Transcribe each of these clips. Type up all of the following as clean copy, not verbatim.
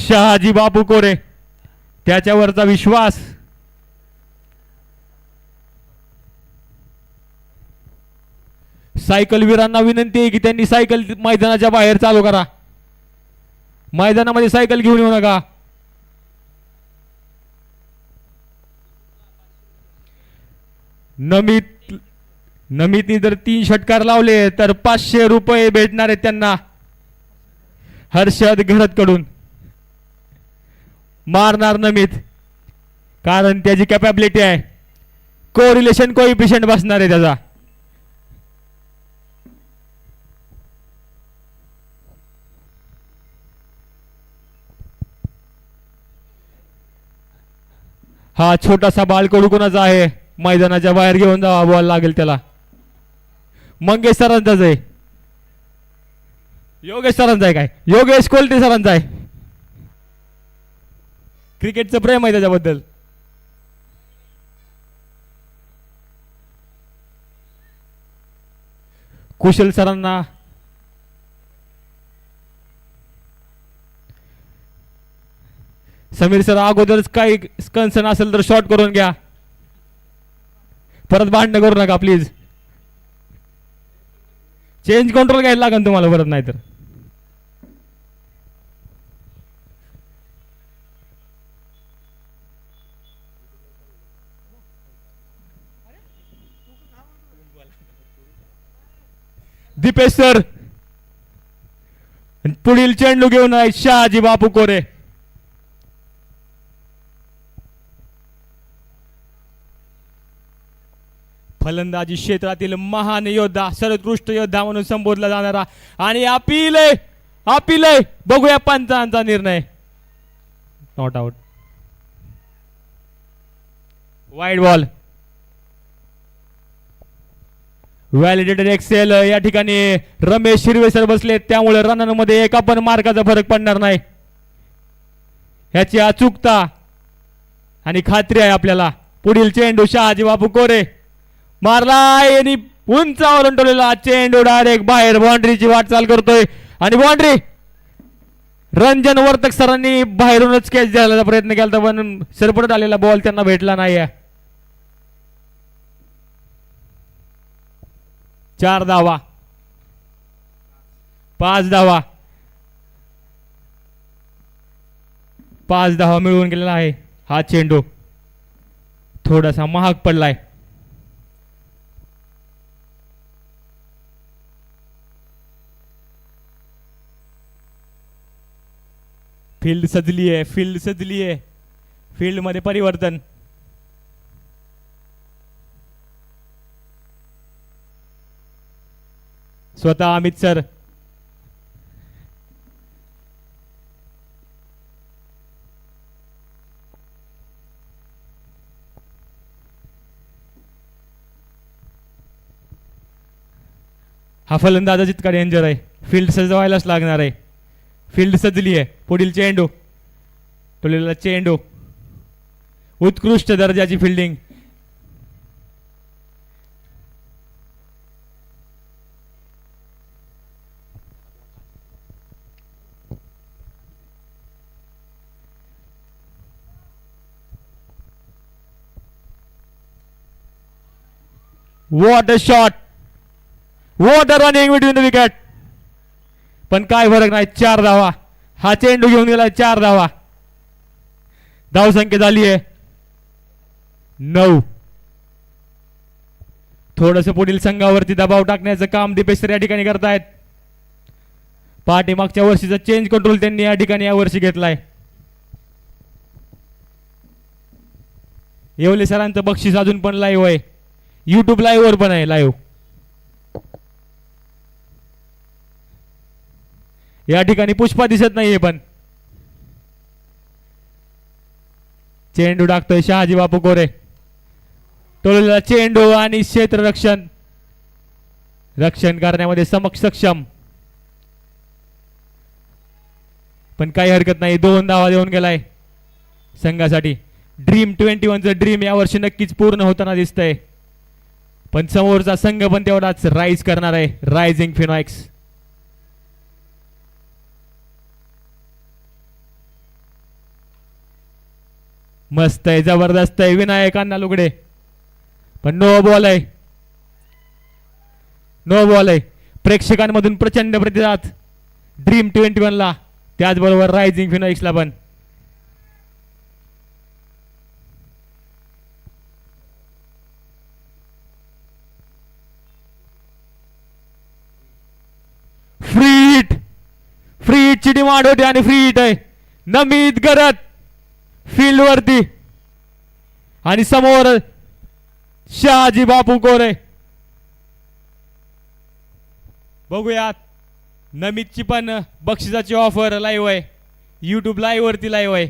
शहाजी बापू कोरे, त्याच्यावरचा विश्वास. Cycle वीरांना विनंती आहे की त्यांनी सायकल मैदानाच्या बाहेर चालू करा. मैदानामध्ये सायकल घेऊन येऊ नका. नमितनी जर 3 षटकार लावले तर 500 रुपये भेटणार आहेत त्यांना. हर्षद घरत कडून मारणार नमित, कारण त्याची कॅपॅबिलिटी आहे. कोरिलेशन कोइफिशियंट बसणार आहे त्याचा. हा छोटासा बालकडू कोणाचा आहे? मैदानाच्या बाहेर घेऊन जावा, बॉल लागेल त्याला. मंगेश सरांचाच आहे. योगेश सरांचा आहे काय? योगेश कोलटे सरांचा आहे. क्रिकेटचं प्रेम आहे त्याच्याबद्दल. कुशल सरांना समीर सर अगोदरच काही कन्सर्न असेल तर शॉर्ट करून घ्या. परत भांडण करू नका प्लीज. चेंज कंट्रोल घ्यायला लागेल तुम्हाला परत, नाही तर. दीपेश सर पुढील चेंडू घेऊन आहे शहाजी बापू कोरे. फलंदाजी क्षेत्रातील महान योद्धा, सर्वोत्कृष्ट योद्धा म्हणून संबोधला जाणारा. आणि अपील आहे, बघूया पंचांचा निर्णय. Not out, wide ball. Validated excel. या ठिकाणी रमेश हिरवे सर बसले, त्यामुळे रनांमध्ये एका पण मार्काचा फरक पडणार नाही. याची अचूकता आणि खात्री आहे आपल्याला. पुढील चेंडू शहाजी बापू कोरे मारलाय आणि उंचावर उंटवलेला चेंडू डायरेक्ट बाहेर बाउंड्रीची वाटचाल करतोय. आणि बाउंड्री. रंजन वर्तक सरांनी बाहेरूनच कॅच द्यायला प्रयत्न केला, पण सरपटत आलेला बॉल त्यांना भेटला नाही. 4 धावा, 5 धावा, 5 धावा मिळवून गेलेला आहे. हा चेंडू थोडासा महाग पडलाय. फील्ड सजली आहे. फील्ड मध्ये परिवर्तन. स्वतः अमित सर. हा फलंदाज जितका डेंजर आहे. फील्ड सजवायलाच लागणार आहे. फील्ड सजली आहे. पुढील चेंडू, टोलेला चेंडू, उत्कृष्ट दर्जाची fielding. What a shot! What a running between the wicket! पण काय फरक नाही. 4 धावा. हा चेंडू घेऊन गेला. 4 धावा. धावसंख्या झाली आहे 9. थोडस पुढील संघावरती दबाव टाकण्याचं काम दीपेश सर या ठिकाणी करतायत. पाठीमागच्या वर्षीचा चेंज कंट्रोल त्यांनी या ठिकाणी या वर्षी घेतलाय. येवले सरांचं बक्षीस अजून पण लाईव्ह आहे. YouTube लाईव्ह वर पण आहे. लाईव्ह या ठिकाणी पुष्पा दिसत नाहीये, पण चेंडू टाकतोय शहाजी बापू कोरे. टोललेला चेंडू आणि क्षेत्ररक्षण करण्यामध्ये सक्षम, पण काही हरकत नाही. 2 धावा देऊन गेलाय संघासाठी. ड्रीम 21चं ड्रीम यावर्षी नक्कीच पूर्ण होताना दिसतंय, पण समोरचा संघ पण तेवढाच राईज करणार आहे. रायझिंग फिनॉक्स. मस्त आहे, जबरदस्त आहे विनायक अण्णा लुगडे, पण नो बॉल आहे, नो बॉल आहे. प्रेक्षकांमधून प्रचंड प्रतिसाद ड्रीम 21 ला, त्याचबरोबर रायझिंग फिनॉक्सला पण. फ्री हिटची डिमांड होती आणि फ्री हिट आहे. नमित गरत फील्ड वरती आणि समोर शहाजी बापू कोरे. बघूयात नमितची पण बक्षिसाची ऑफर लाईव्ह आहे, YouTube लाईव्ह वरती लाईव्ह आहे.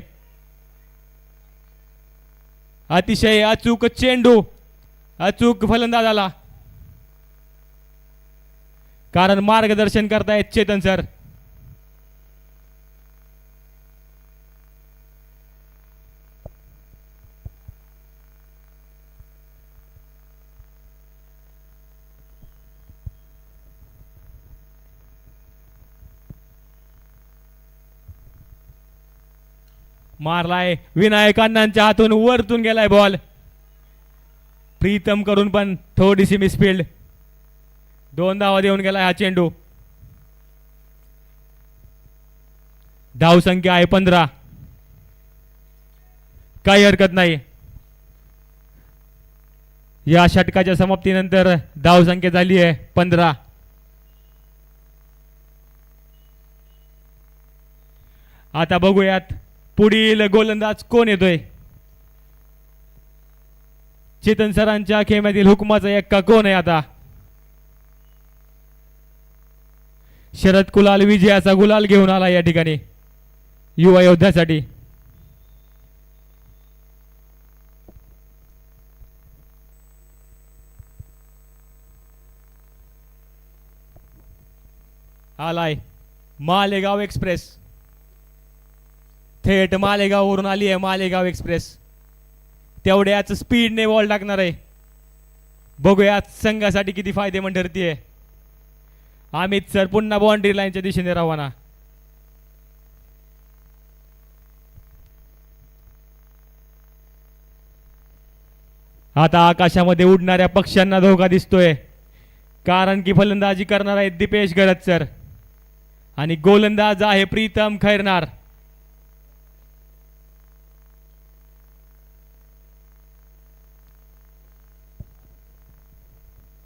अतिशय अचूक चेंडू, अचूक फलंदाजाला, कारण मार्गदर्शन करतायत चेतन सर. मारलाय विनायक अण्णांच्या हातून, वरतून गेलाय बॉल. प्रीतम करून पण थोडीशी मिसफिल्ड. 2 धावा देऊन गेलाय हा चेंडू. धाव संख्या आहे 15. काही हरकत नाही, या षटकाच्या समाप्तीनंतर धाव संख्या झाली आहे 15. आता बघूयात पुढील गोलंदाज कोण येतोय. चेतन सरांच्या खेळ्यातील हुकमाचा एक्का कोण आहे आता. शरद कुलाल विजयाचा गुलाल घेऊन आला या ठिकाणी युवा योद्ध्यासाठी. आलाय मालेगाव एक्सप्रेस, थेट मालेगाववरून आली आहे मालेगाव एक्सप्रेस. तेवढ्याच स्पीडने बॉल टाकणार आहे. बघूयात संघासाठी किती फायदेमंद ठरतीये. अमित सर पुन्हा बाउंड्री लाईनच्या दिशेने रवाना. आता आकाशामध्ये उडणाऱ्या पक्ष्यांना धोका दिसतोय, कारण की फलंदाजी करणार आहेत दीपेश गरत सर आणि गोलंदाज आहे प्रीतम खैरनार.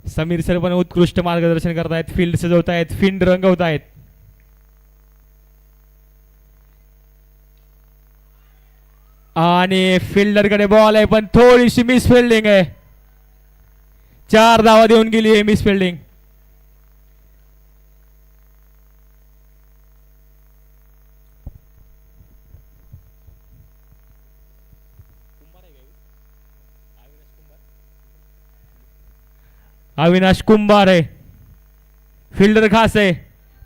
समीर सर पण उत्कृष्ट मार्गदर्शन करतायत, फील्ड सजवतायत, फील्ड रंगवतायत. आणि फिल्डरकडे बॉल आहे पण थोडीशी मिस फिल्डिंग आहे. 4 धावा देऊन गेली आहे मिस फिल्डिंग. अविनाश कुंभार आहे, फिल्डर खास आहे,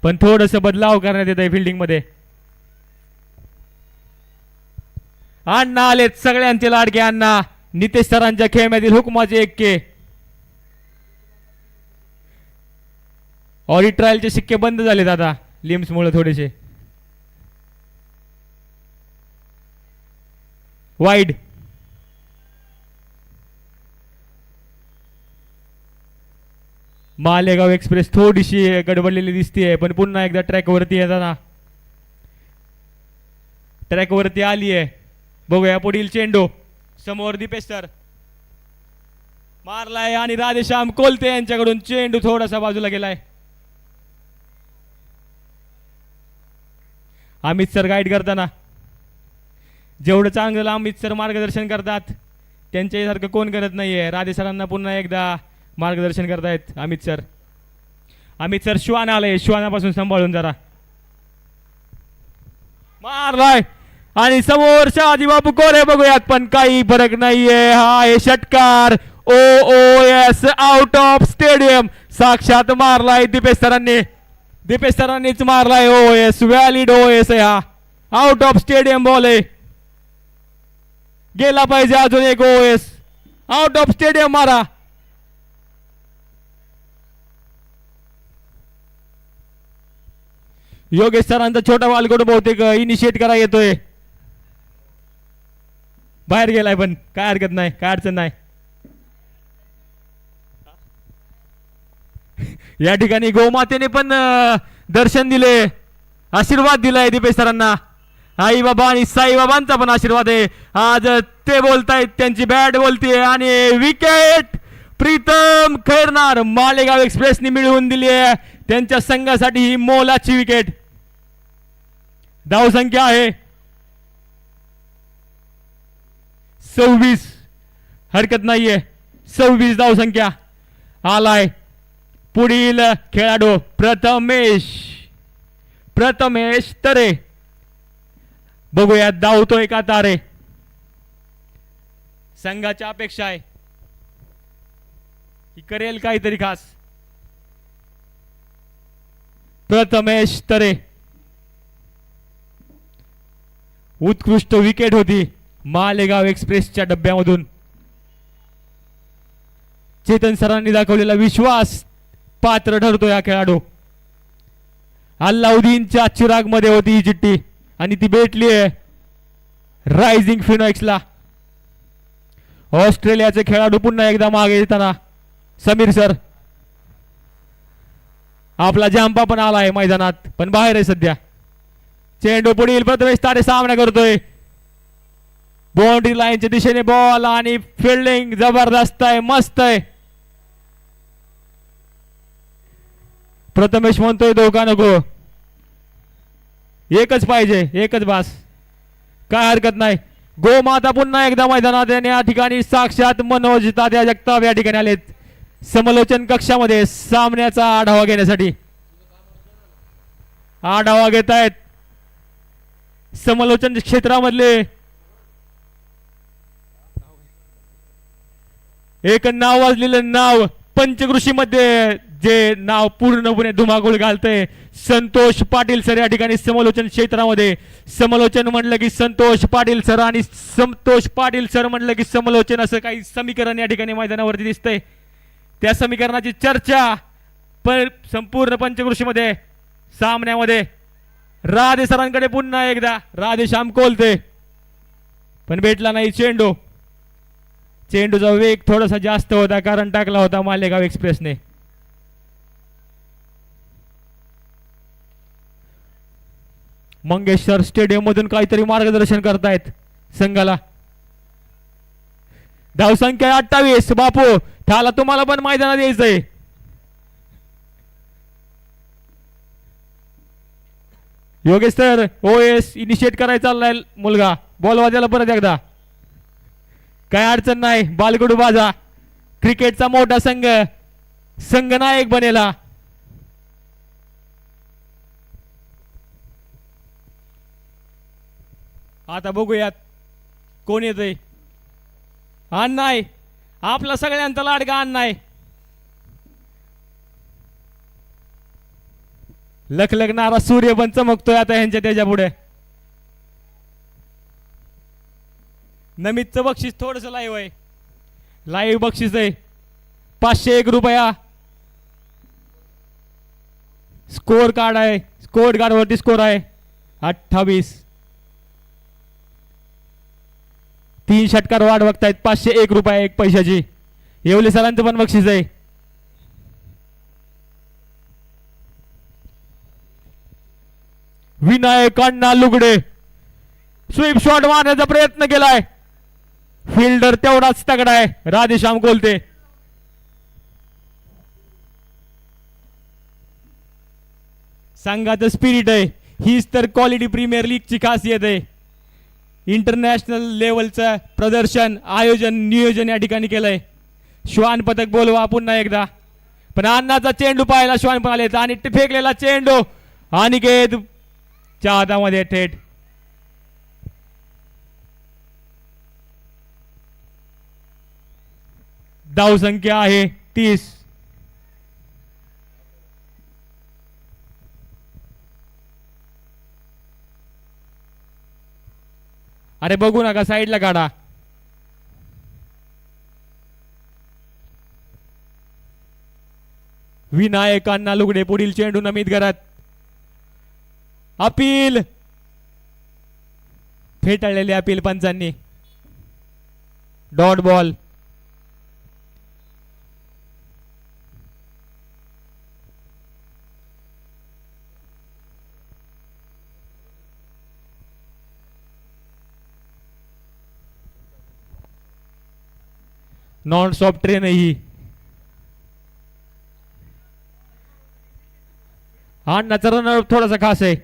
पण थोडस बदलाव करण्यात येत आहे फिल्डिंग मध्ये. अण्णा आलेत, सगळ्यांचे लाडके अण्णा, नितेश सरांच्या खेळ्यामधील हुकमाचे एक्के. ऑडिट ट्रायलचे शिक्के बंद झालेत आता लिम्स मुळे थोडेसे. वाईड मालेगाव एक्सप्रेस थोडीशी गडबडलेली दिसतीये, पण पुन्हा एकदा ट्रॅक वरती येताना ट्रॅक वरती आली आहे. बघूया पुढील चेंडू. समोर दीपेश सर मारलाय आणि राधेश्याम कोलते यांच्याकडून चेंडू थोडासा बाजूला गेलाय. अमित सर गाईड करताना जेवढं चांगलं अमित सर मार्गदर्शन करतात त्यांच्यासारखं कोण करत नाहीये. राधे सरांना पुन्हा एकदा मार्गदर्शन करतायत अमित सर. अमित सर श्वान आले, श्वानापासून सांभाळून जरा. मारलाय आणि समोर शहाजी बापू कोरे. बघूयात पण काही फरक नाहीये. हा आहे षटकार. OOS out of stadium. साक्षात मारलाय दीपेश सरांनी, दीपेश सरांनीच मारलाय OOS. व्हॅलिड OOS आहे हा. आउट ऑफ स्टेडियम बॉल आहे. गेला पाहिजे अजून एक OOS. आउट ऑफ स्टेडियम मारा. योगेश सरांचा छोटा बालगड बहुतेक इनिशिएट करा येतोय. बाहेर गेलाय पण काय हरकत नाही, काय अडचण नाही. या ठिकाणी गोमातेने पण दर्शन दिले, आशीर्वाद दिलाय दीपेश सरांना. आई बाबा आणि साई बाबांचा पण आशीर्वाद आहे. आज ते बोलतायत, त्यांची बॅट बोलतीये आणि विकेट प्रीतम खैरनार मालेगाव एक्सप्रेसने मिळवून दिली आहे त्यांच्या संघासाठी ही मोलाची विकेट. धावसंख्या आहे 26, हरकत नाहीये, 26 धावसंख्या. आलाय पुढील खेळाडू प्रथमेश तरे. बघूया धावतोय का तारे. संघाची अपेक्षा आहे की करेल काहीतरी खास. प्रथमेश तरे, उत्कृष्ट विकेट होती मालेगाव एक्सप्रेसच्या डब्यामधून. चेतन सरांनी दाखवलेला विश्वास पात्र ठरतो हा खेळाडू. अल्लाउद्दीनच्या चिराग मध्ये होती ही चिठ्ठी आणि ती भेटली आहे रायझिंग फिनॉक्सला. ऑस्ट्रेलियाचे खेळाडू पुन्हा एकदा मागे येताना समीर सर. आपला जांपा पण आलाय मैदानात पण बाहेर आहे सध्या. चेंडू पुढील प्रथमेश तारे सामना करतोय. बाउंड्री लाईनच्या दिशेने बॉल आणि फिल्डिंग जबरदस्त आहे, मस्त आहे. प्रथमेश म्हणतोय धोका नको, एकच पाहिजे, एकच बास, काय हरकत नाही. गोमाता पुन्हा एकदा मैदानात आणि या ठिकाणी साक्षात मनोज तात्या जगताप या ठिकाणी आलेत समालोचन कक्षामध्ये सामन्याचा आढावा घेण्यासाठी. आढावा घेत आहेत समालोचन क्षेत्रामधले एक नाव वाजलेलं नाव, पंचकृषीमध्ये जे नाव पूर्णपणे धुमाकूळ घालतंय, संतोष पाटील सर या ठिकाणी समालोचन क्षेत्रामध्ये. समालोचन म्हणलं की संतोष पाटील सर आणि संतोष पाटील सर म्हणलं की समालोचन, असं काही समीकरण या ठिकाणी मैदानावरती दिसतंय. त्या समीकरणाची चर्चा पण संपूर्ण पंचकृषीमध्ये सामन्यामध्ये. राधे सरांकडे पुन्हा एकदा राधेश्याम कोलते पण भेटला नाही चेंडू. चेंडूचा वेग थोडासा जास्त होता कारण टाकला होता मालेगाव एक्सप्रेसने. मंगेश सर स्टेडियम मधून काहीतरी मार्गदर्शन करतायत संघाला. धावसंख्या 28. बापू ठाला तुम्हाला पण मैदानात यायचंय. योगेश सर ओएस इनिशिएट करायचा चाललाय मुलगा. बॉल वाजायला परत एकदा, काय अडचण नाही. बालगडू बाजा क्रिकेटचा मोठा संघ संघनायक बनेला. आता बघूयात कोण येतंय. अण्णा आहे आपला सगळ्यांचा लाडका अण्णा आहे. लखलखणारा सूर्य पण चमकतोय आता ह्यांच्या त्याच्या पुढे. नमितचं बक्षीस थोडस लाईव्ह आहे, लाईव्ह बक्षीस आहे 501 रुपया. स्कोर कार्ड आहे, स्कोर कार्ड वरती स्कोर आहे 28. 3 षटकार वाढ बघतायत. 501 रुपया 1 पैशाची. येवले सरांचं पण बक्षीस आहे. विनायक अण्णा लुगडे स्वीप शॉट मारण्याचा प्रयत्न केलाय. फिल्डर तेवढाच तगडा आहे राधेश्याम कोलते. संघाचं स्पिरिट आहे, हीच तर क्वालिटी प्रीमियर लीगची खासियत आहे. इंटरनॅशनल लेवलचं प्रदर्शन आयोजन नियोजन या ठिकाणी केलंय. श्वान पथक बोलवा पुन्हा एकदा. पण अण्णाचा चेंडू पाहायला श्वान पण आले आणि फेकलेला चेंडू अनिकेत च्या हातामध्ये थेट. धावसंख्या आहे 30. अरे बघू नका, साईडला काढा. विनायक अण्णा लुगडे पुढील चेंडू नमित करत. अपील फेटाळलेले अपील पंचांनी. Dot ball. Non stop train ही. अण्णाचा रनर थोडासा खास आहे.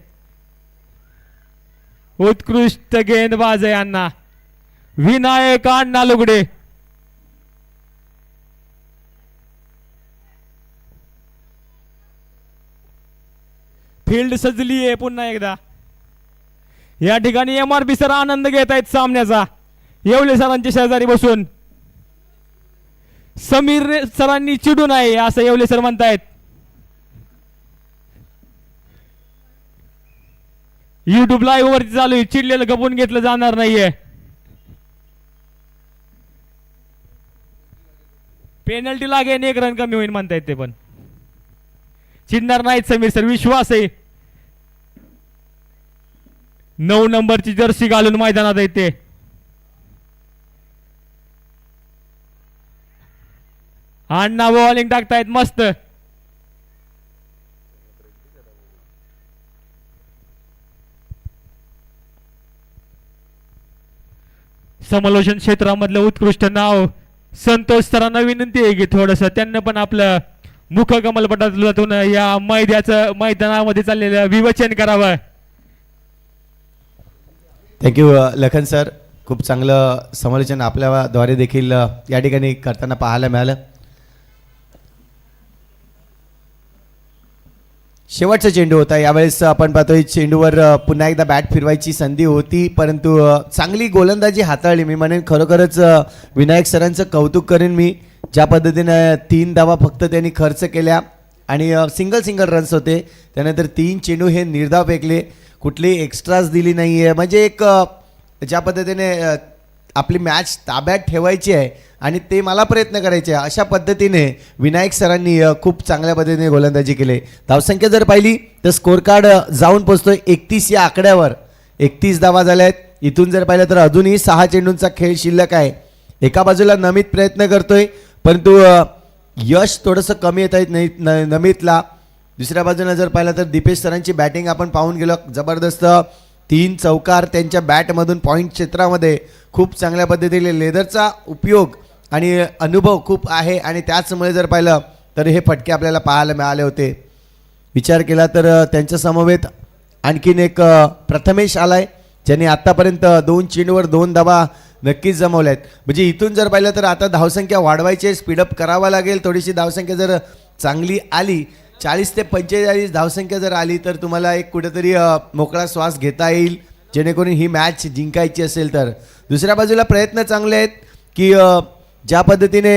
उत्कृष्ट गेंदबाज आहे अण्णा. विनायक अण्णा लुगडे. फील्ड सजली आहे पुन्हा एकदा. या ठिकाणी MRP सर आनंद घेत आहेत सामन्याचा. येवले सरांच्या शेजारी बसून. समीर सरांनी चिडू नये असं येवले सर म्हणतायत. YouTube लाईव्ह वरती चालू आहे. चिडलेलं गपून घेतलं जाणार नाहीये. पेनल्टी लागेल 1 रन कमी होईल म्हणतायत ते पण. चिडणार नाहीत समीर सर, विश्वास आहे. 9 नंबरची जर्सी घालून मैदानात आहेत ते. अण्णा बॉलिंग टाकतायत मस्त. समालोचन क्षेत्रामधलं उत्कृष्ट नाव संतोष सरांना विनंती आहे की थोडस त्यांना पण आपलं मुख कमलपटातून या मैदानामध्ये चाललेलं विवेचन करावं. Thank you Lakhan sir. खूप चांगलं समालोचन आपल्याद्वारे देखील या ठिकाणी करताना पाहायला मिळालं. शेवटचा चेंडू होता. यावेळेस आपण पाहतोय चेंडूवर पुन्हा एकदा बॅट फिरवायची संधी होती, परंतु चांगली गोलंदाजी हाताळली. मी म्हणेन खरोखरच विनायक सरांचं कौतुक करेन मी. ज्या पद्धतीने 3 धावा फक्त त्यांनी खर्च केल्या आणि सिंगल रन्स होते. त्यानंतर 3 चेंडू हे निर्धाव फेकले. कुठलीही एक्स्ट्राज दिली नाही आहे. म्हणजे एक ज्या पद्धतीने आपली मॅच ताब्यात ठेवायची आहे आणि ते मला प्रयत्न करायचे आहे अशा पद्धतीने विनायक सरांनी खूप चांगल्या पद्धतीने गोलंदाजी केली. धावसंख्या जर पाहिली तर स्कोर कार्ड जाऊन पोचतोय 31 या आकड्यावर. 31 धावा झाल्या आहेत. इथून जर पाहिलं तर अजूनही 6 चेंडूंचा खेळ शिल्लक आहे. एका बाजूला नमित प्रयत्न करतोय परंतु यश थोडंसं कमी येत आहेत नमितला. दुसऱ्या बाजूला जर पाहिलं तर दीपेश सरांची बॅटिंग आपण पाहून गेलो. जबरदस्त 3 चौकार त्यांच्या बॅटमधून पॉईंट क्षेत्रामध्ये. खूप चांगल्या पद्धतीने लेदरचा उपयोग आणि अनुभव खूप आहे आणि त्याचमुळे जर पाहिलं तर हे फटके आपल्याला पाहायला मिळाले होते. विचार केला तर त्यांच्या समवेत आणखीन एक प्रथमेश आलाय ज्यांनी आत्तापर्यंत 2 चेंडूवर 2 धावा नक्कीच जमवल्या आहेत. म्हणजे इथून जर पाहिलं तर आता धावसंख्या वाढवायची, स्पीडअप करावा लागेल. थोडीशी धावसंख्या जर चांगली आली 40 ते 45 धावसंख्या जर आली तर तुम्हाला एक कुठेतरी मोकळा श्वास घेता येईल जेणेकरून ही मॅच जिंकायची असेल तर. दुसऱ्या बाजूला प्रयत्न चांगले आहेत की ज्या पद्धतीने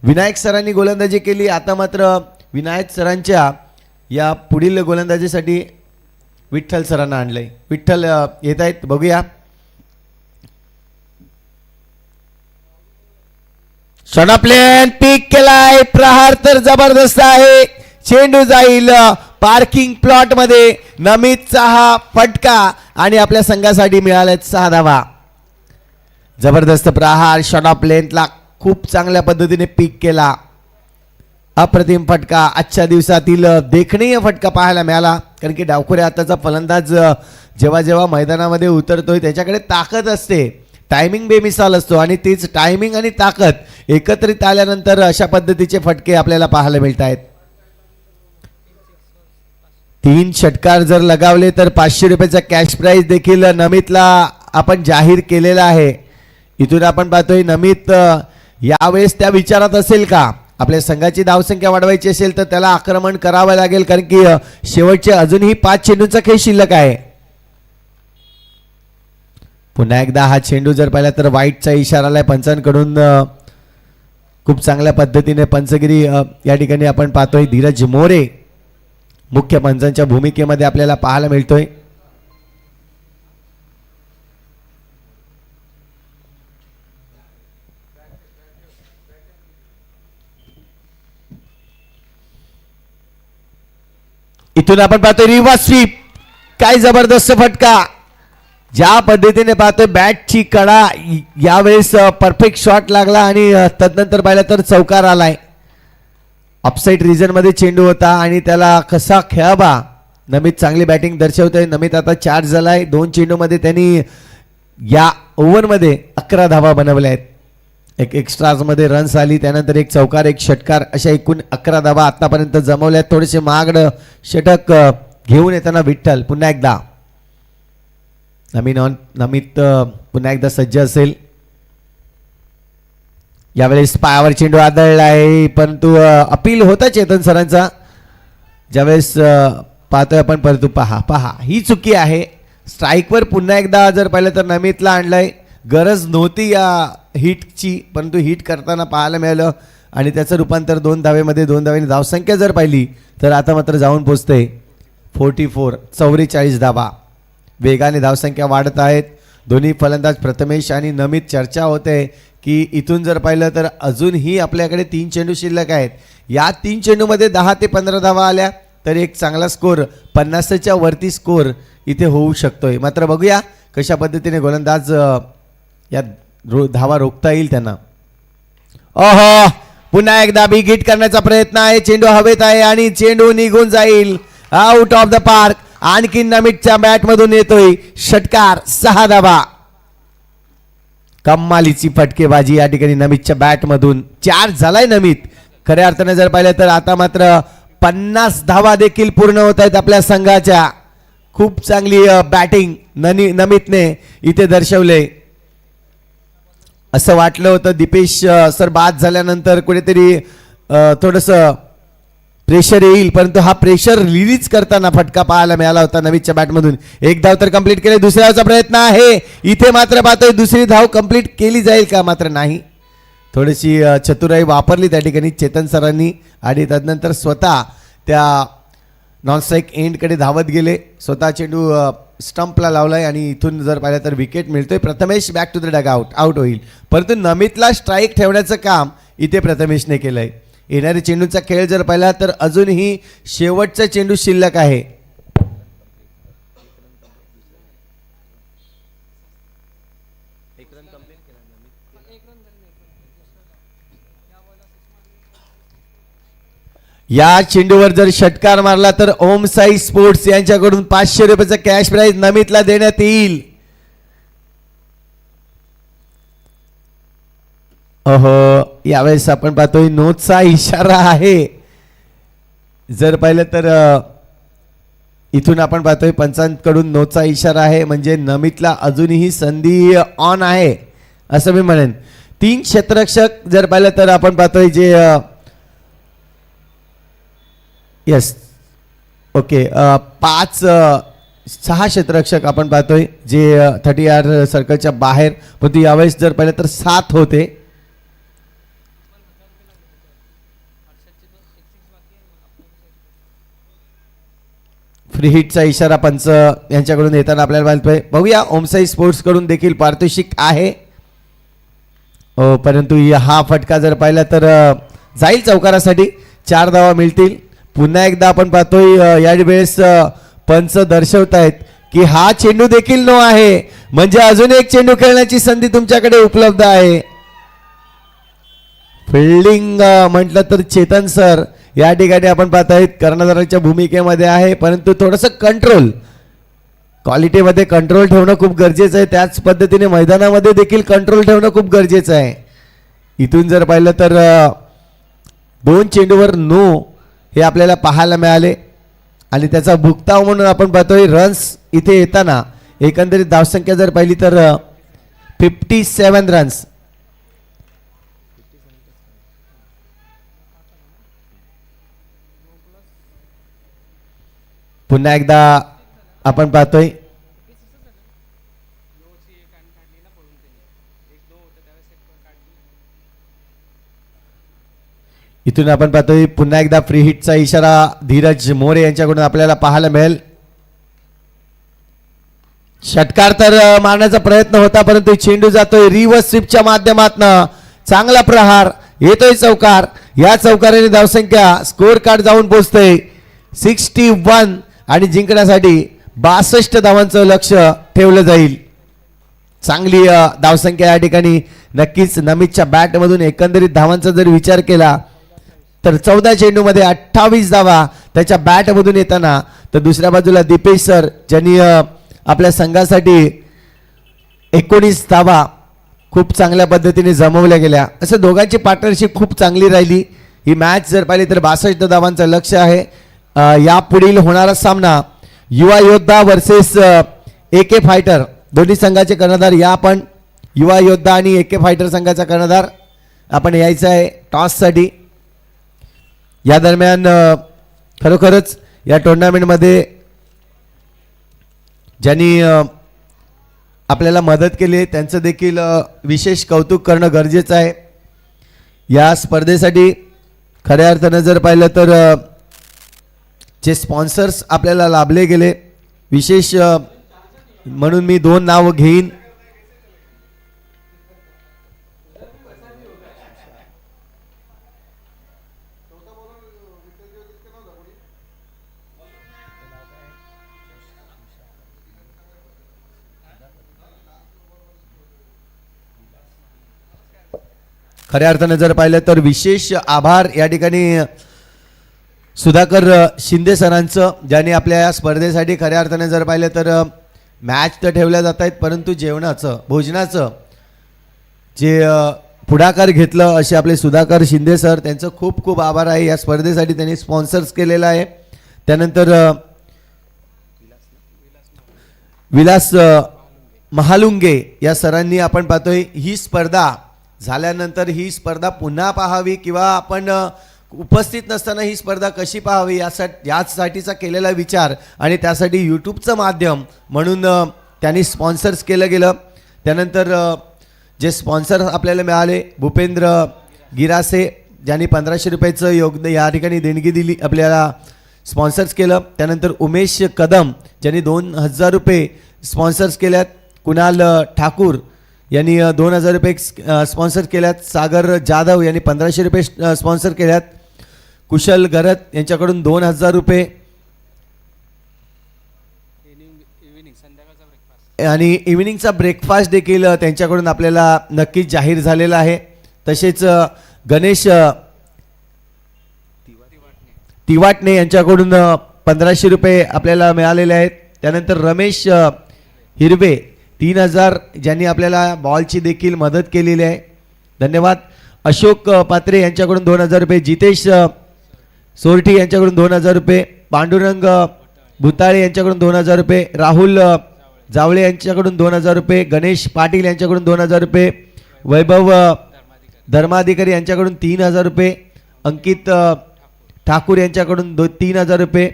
विनायक सरांनी गोलंदाजी केली. आता मात्र विनायक सरांच्या या पुढील गोलंदाजीसाठी विठ्ठल सरांना आणलंय. विठ्ठल येत आहेत, बघूया. शॉर्ट पीक केलाय. प्रहार तर जबरदस्त आहे. चेंडू जाईल पार्किंग प्लॉट मध्ये. नमितचा हा फटका आणि आपल्या संघासाठी मिळाल्यात 6 धावा. जबरदस्त प्रहार. शॉर्ट ऑफ लेंथला खूप चांगल्या पद्धतीने पीक केला. अप्रतिम फटका. आजच्या दिवसातील देखणीय फटका पाहायला मिळाला. कारण की डावखुरे आताचा फलंदाज जेव्हा मैदानामध्ये उतरतोय त्याच्याकडे ताकद असते. टायमिंग बेमिसाल असतो आणि तीच टायमिंग आणि ताकद एकत्रित आल्यानंतर अशा पद्धतीचे फटके आपल्याला पाहायला मिळत आहेत. 3 षटकार जर लगावले तर 500 रुपयाचा कॅश प्राइज देखील नमितला आपण जाहीर केलेला आहे. इथून आपण पाहतोय नमित यावेळेस त्या विचारात असेल का आपल्या संघाची धावसंख्या वाढवायची असेल तर त्याला आक्रमण करावं लागेल. कारण की शेवटचे अजूनही 5 चेंडूंचा खेळ शिल्लक आहे. पुन्हा एकदा हा चेंडू जर पाहिला तर वाईटचा इशारा आलाय पंचांकडून. खूप चांगल्या पद्धतीने पंचगिरी या ठिकाणी आपण पाहतोय. धीरज मोरे मुख्य पंचांच्या भूमिकेमध्ये आपल्याला पाहायला मिळतोय. इथून आपण पाहतोय रिव्हर्स स्वीप. काय जबरदस्त फटका. ज्या पद्धतीने पाहतोय बॅटची कडा यावेळेस परफेक्ट शॉट लागला आणि तदनंतर पाहिलं तर चौकार आलाय. अपसाईड रिजन मध्ये चेंडू होता आणि त्याला कसा खेळावा. नमित चांगली बॅटिंग दर्शवतोय. नमित आता चार्ज झालाय. 2 चेंडू मध्ये त्यांनी या ओव्हरमध्ये 11 धावा बनवल्या आहेत. एक एक्स्ट्राज मध्ये रन्स आली, त्यानंतर एक चौकार, एक षटकार, अशा एकूण 11 धावा आतापर्यंत जमवल्यात. थोडेसे महागडं षटक घेऊन येताना विठ्ठल पुन्हा एकदा. नमित पुन्हा एकदा सज्ज असेल. यावेळेस पायावर चेंडू आदळला आहे, परंतु अपील होता चेतन सरांचा. ज्यावेळेस पाहतोय आपण, परंतु पहा ही चुकी आहे. स्ट्राईकवर पुन्हा एकदा जर पाहिलं तर नमितला आणलाय. गरज नव्हती या हिटची, परंतु हिट करताना पाहायला मिळालं आणि त्याचं रूपांतर 2 धावेमध्ये. 2 धावेने धावसंख्या जर पाहिली तर आता मात्र जाऊन पोचते 44 धावा. वेगाने धावसंख्या वाढत आहेत. दोन्ही फलंदाज प्रथमेश आणि नमित. चर्चा होते की इथून जर पाहिलं तर अजूनही आपल्याकडे 3 चेंडू शिल्लक आहेत. या 3 चेंडूमध्ये 10 ते 15 धावा आल्या तर एक चांगला स्कोर, 50च्या वरती स्कोर इथे होऊ शकतोय. मात्र बघूया कशा पद्धतीने गोलंदाज या धावा रोखता येईल त्यांना. ओहो, पुन्हा एकदा बिग हिट करण्याचा प्रयत्न आहे. चेंडू हवेत आहे आणि चेंडू निघून जाईल आउट ऑफ द पार्क. आणखी नमितच्या बॅट मधून येतोय षटकार. 6 धावा. कमालीची फटकेबाजी या ठिकाणी नमितच्या बॅट मधून. 4 झालाय नमित. खऱ्या अर्थाने जर पाहिलं तर आता मात्र 50 धावा देखील पूर्ण होत आहेत आपल्या संघाच्या. खूप चांगली बॅटिंग नमितने इथे दर्शवले. असं वाटलं होतं दीपेश सर बाद झाल्यानंतर कुठेतरी थोडंसं प्रेशर येईल, परंतु हा प्रेशर रिलीज करताना फटका पाहायला मिळाला होता नमितच्या बॅटमधून. एक धाव तर कंप्लीट केले. दुसऱ्या धावचा प्रयत्न आहे. इथे मात्र पाहतोय दुसरी धाव कंप्लीट केली जाईल का, मात्र नाही. थोडीशी चतुराई वापरली त्या ठिकाणी चेतन सरांनी आणि तदनंतर स्वतः त्या नॉन स्ट्राईक एंडकडे धावत गेले. स्वतः चेंडू स्टंपला लावलाय आणि इथून जर पाहिलं तर विकेट मिळतोय. Prathamesh back to the dugout होईल, परंतु नमितला स्ट्राईक ठेवण्याचं काम इथे प्रथमेशने केलंय. येणाऱ्या चेंडूचा खेळ जर पाहिला तर अजूनही शेवटचा चेंडू शिल्लक आहे. या चेंडूवर जर षटकार मारला तर ओम साई स्पोर्ट्स यांच्याकडून 500 रुपयाचा कॅश प्राइज नमितला देण्यात येईल. अहो, यावेळेस आपण पाहतोय नोचा इशारा आहे. जर पाहिलं तर इथून आपण पाहतोय पंचांकडून नोचा इशारा आहे, म्हणजे नमितला अजूनही संधी ऑन आहे असं मी म्हणेन. 3 क्षेत्ररक्षक जर पाहिलं तर आपण पाहतोय जे यस ओके 6 क्षेत्ररक्षक आपण पाहतोय जे 30 सर्कलच्या बाहेर, परंतु यावेळेस जर पाहिलं तर 7 होते. फ्री हिटचा इशारा पंच यांच्याकडून येताना आपल्याला पाहतोय. बघूया ओमसाई स्पोर्ट्स कडून देखील पारितोषिक आहे, परंतु हा फटका जर पाहिला तर जाईल चौकारासाठी. 4 धावा मिळतील. पुन्हा एकदा आपण पाहतोय या वेळेस पंच दर्शवतायत की हा चेंडू देखील नो आहे, म्हणजे अजून एक चेंडू खेळण्याची संधी तुमच्याकडे उपलब्ध आहे. फिल्डिंग म्हटलं तर चेतन सर या ठिकाणी आपण पाहतायत कर्णधाराच्या भूमिकेमध्ये आहे, परंतु थोडंसं कंट्रोल क्वालिटीमध्ये कंट्रोल ठेवणं खूप गरजेचं आहे. त्याच पद्धतीने मैदानामध्ये देखील कंट्रोल ठेवणं खूप गरजेचं आहे. इथून जर पाहिलं तर 2 चेंडूवर नो हे आपल्याला पाहायला मिळाले आणि त्याचा भुगताव म्हणून आपण पाहतोय रन्स इथे येताना. एकंदरीत धावसंख्या जर पाहिली तर 57 रन्स. पुन्हा एकदा आपण पाहतोय इथून आपण पाहतोय पुन्हा एकदा फ्री हिटचा इशारा धीरज मोरे यांच्याकडून आपल्याला पाहायला मिळेल. षटकार तर मारण्याचा प्रयत्न होता, परंतु चेंडू जातोय रिव्हर्स स्वीपच्या माध्यमातून. चांगला प्रहार येतोय चौकार. या चौकाराने धावसंख्या स्कोर कार्ड जाऊन पोहोचते 61 आणि जिंकण्यासाठी 62 धावांचं लक्ष ठेवलं जाईल. चांगली धावसंख्या या ठिकाणी नक्कीच नमितच्या बॅटमधून एकंदरीत धावांचा जर विचार केला तर 14 चेंडूमध्ये 28 धावा त्याच्या बॅटमधून येताना, तर दुसऱ्या बाजूला दीपेश सर ज्यांनी आपल्या संघासाठी 19 धावा खूप चांगल्या पद्धतीने जमवल्या गेल्या. असं दोघांची पार्टनरशिप खूप चांगली राहिली. ही मॅच जर पाहिली तर 62 धावांचं लक्ष आहे. यापुढील होणारा सामना युवा योद्धा वर्सेस AK फायटर, दोन्ही संघाचे कर्णधार या आपण युवा योद्धा आणि AK फायटर संघाचा कर्णधार आपण यायचं आहे टॉससाठी. या दरम्यान खरोखरच या टुर्नामेंटमध्ये ज्यांनी आपल्याला मदत केली आहे त्यांचं देखील विशेष कौतुक करणं गरजेचं आहे. या स्पर्धेसाठी खऱ्या अर्थानं जर पाहिलं तर जे स्पॉन्सर्स आपल्याला लाभले गेले, विशेष म्हणून मी 2 नाव घेईन. खऱ्या अर्थानं जर पाहिलं तर विशेष आभार या ठिकाणी सुधाकर शिंदे सरांचं, ज्यांनी आपल्या या स्पर्धेसाठी खऱ्या अर्थाने जर पाहिलं तर मॅच तर ठेवल्या जात आहेत परंतु जेवणाचं भोजनाचं जे पुढाकार घेतलं असे आपले सुधाकर शिंदे सर, त्यांचं खूप खूप आभार आहे. या स्पर्धेसाठी त्यांनी स्पॉन्सर्स केलेलं आहे. त्यानंतर विलास महालुंगे या सरांनी आपण पाहतोय ही स्पर्धा झाल्यानंतर ही स्पर्धा पुन्हा पाहावी किंवा आपण उपस्थित नसताना ही स्पर्धा कशी पाहावी यासाठीचा केलेला विचार आणि त्यासाठी यूट्यूबचं माध्यम म्हणून त्यांनी स्पॉन्सर्स केलं गेलं. त्यानंतर जे स्पॉन्सर आपल्याला मिळाले भूपेंद्र गिरासे ज्यांनी 1500 रुपयाचं योगदान या ठिकाणी देणगी दिली, आपल्याला स्पॉन्सर्स केलं. त्यानंतर उमेश कदम ज्यांनी 2000 रुपये स्पॉन्सर्स केल्यात. कुणाल ठाकूर यांनी 2000 रुपये स्पॉन्सर केल्यात. सागर जाधव यांनी 1500 रुपये स्पॉन्सर केल्यात. कुशल गरत यांच्याकडून 2000 रुपये आणि इव्हिनिंगचा ब्रेकफास्ट देखील त्यांच्याकडून आपल्याला नक्कीच जाहीर झालेला आहे. तसेच गणेश तिवाटणे यांच्याकडून 1500 रुपये आपल्याला मिळालेले आहेत. त्यानंतर रमेश हिरवे 3000 ज्यांनी आपल्याला बॉलची देखील मदत केलेली आहे, धन्यवाद. अशोक पात्रे यांच्याकडून 2000 रुपये. जितेश सोरठी यांच्याकडून 2000 रुपये. पांडुरंग भुताळे यांच्याकडून 2000 रुपये. राहुल जावळे यांच्याकडून 2000 रुपये. गणेश पाटील यांच्याकडून 2000 रुपये. वैभव धर्माधिकारी यांच्याकडून 3000 रुपये. अंकित ठाकूर यांच्याकडून 3000 रुपये.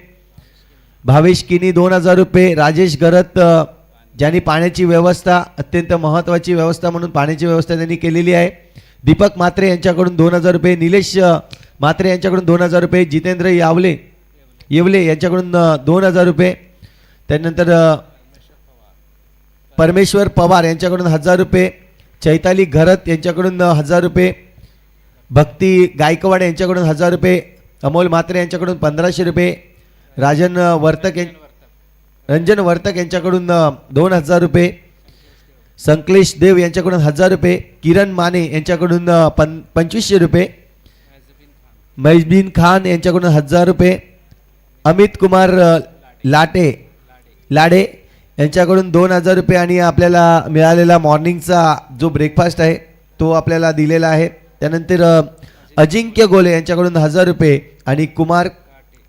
भावेश किनी 2000 रुपये. राजेश गरत ज्यांनी पाण्याची व्यवस्था अत्यंत महत्त्वाची व्यवस्था म्हणून पाण्याची व्यवस्था त्यांनी केलेली आहे. दीपक म्हात्रे यांच्याकडून 2000 रुपये. निलेश म्हात्रे यांच्याकडून 2000 रुपये. जितेंद्र येवले यांच्याकडून 2000 रुपये. त्यानंतर परमेश्वर पवार यांच्याकडून 1000 रुपये. चैताली घरत यांच्याकडून 1000 रुपये. भक्ती गायकवाड यांच्याकडून 1000 रुपये. अमोल म्हात्रे यांच्याकडून 1500 रुपये. रंजन वर्तक यांच्याकडून 2000 रुपये. संकलेश देव यांच्याकडून 1000 रुपये. किरण माने यांच्याकडून 2500 रुपये. मैजबीन खान यांच्याकडून 1000 रुपये. अमित कुमार लाडे यांच्याकडून 2000 रुपये आणि आपल्याला मिळालेला मॉर्निंगचा जो ब्रेकफास्ट आहे तो आपल्याला दिलेला आहे. त्यानंतर अजिंक्य गोले यांच्याकडून 1000 रुपये आणि कुमार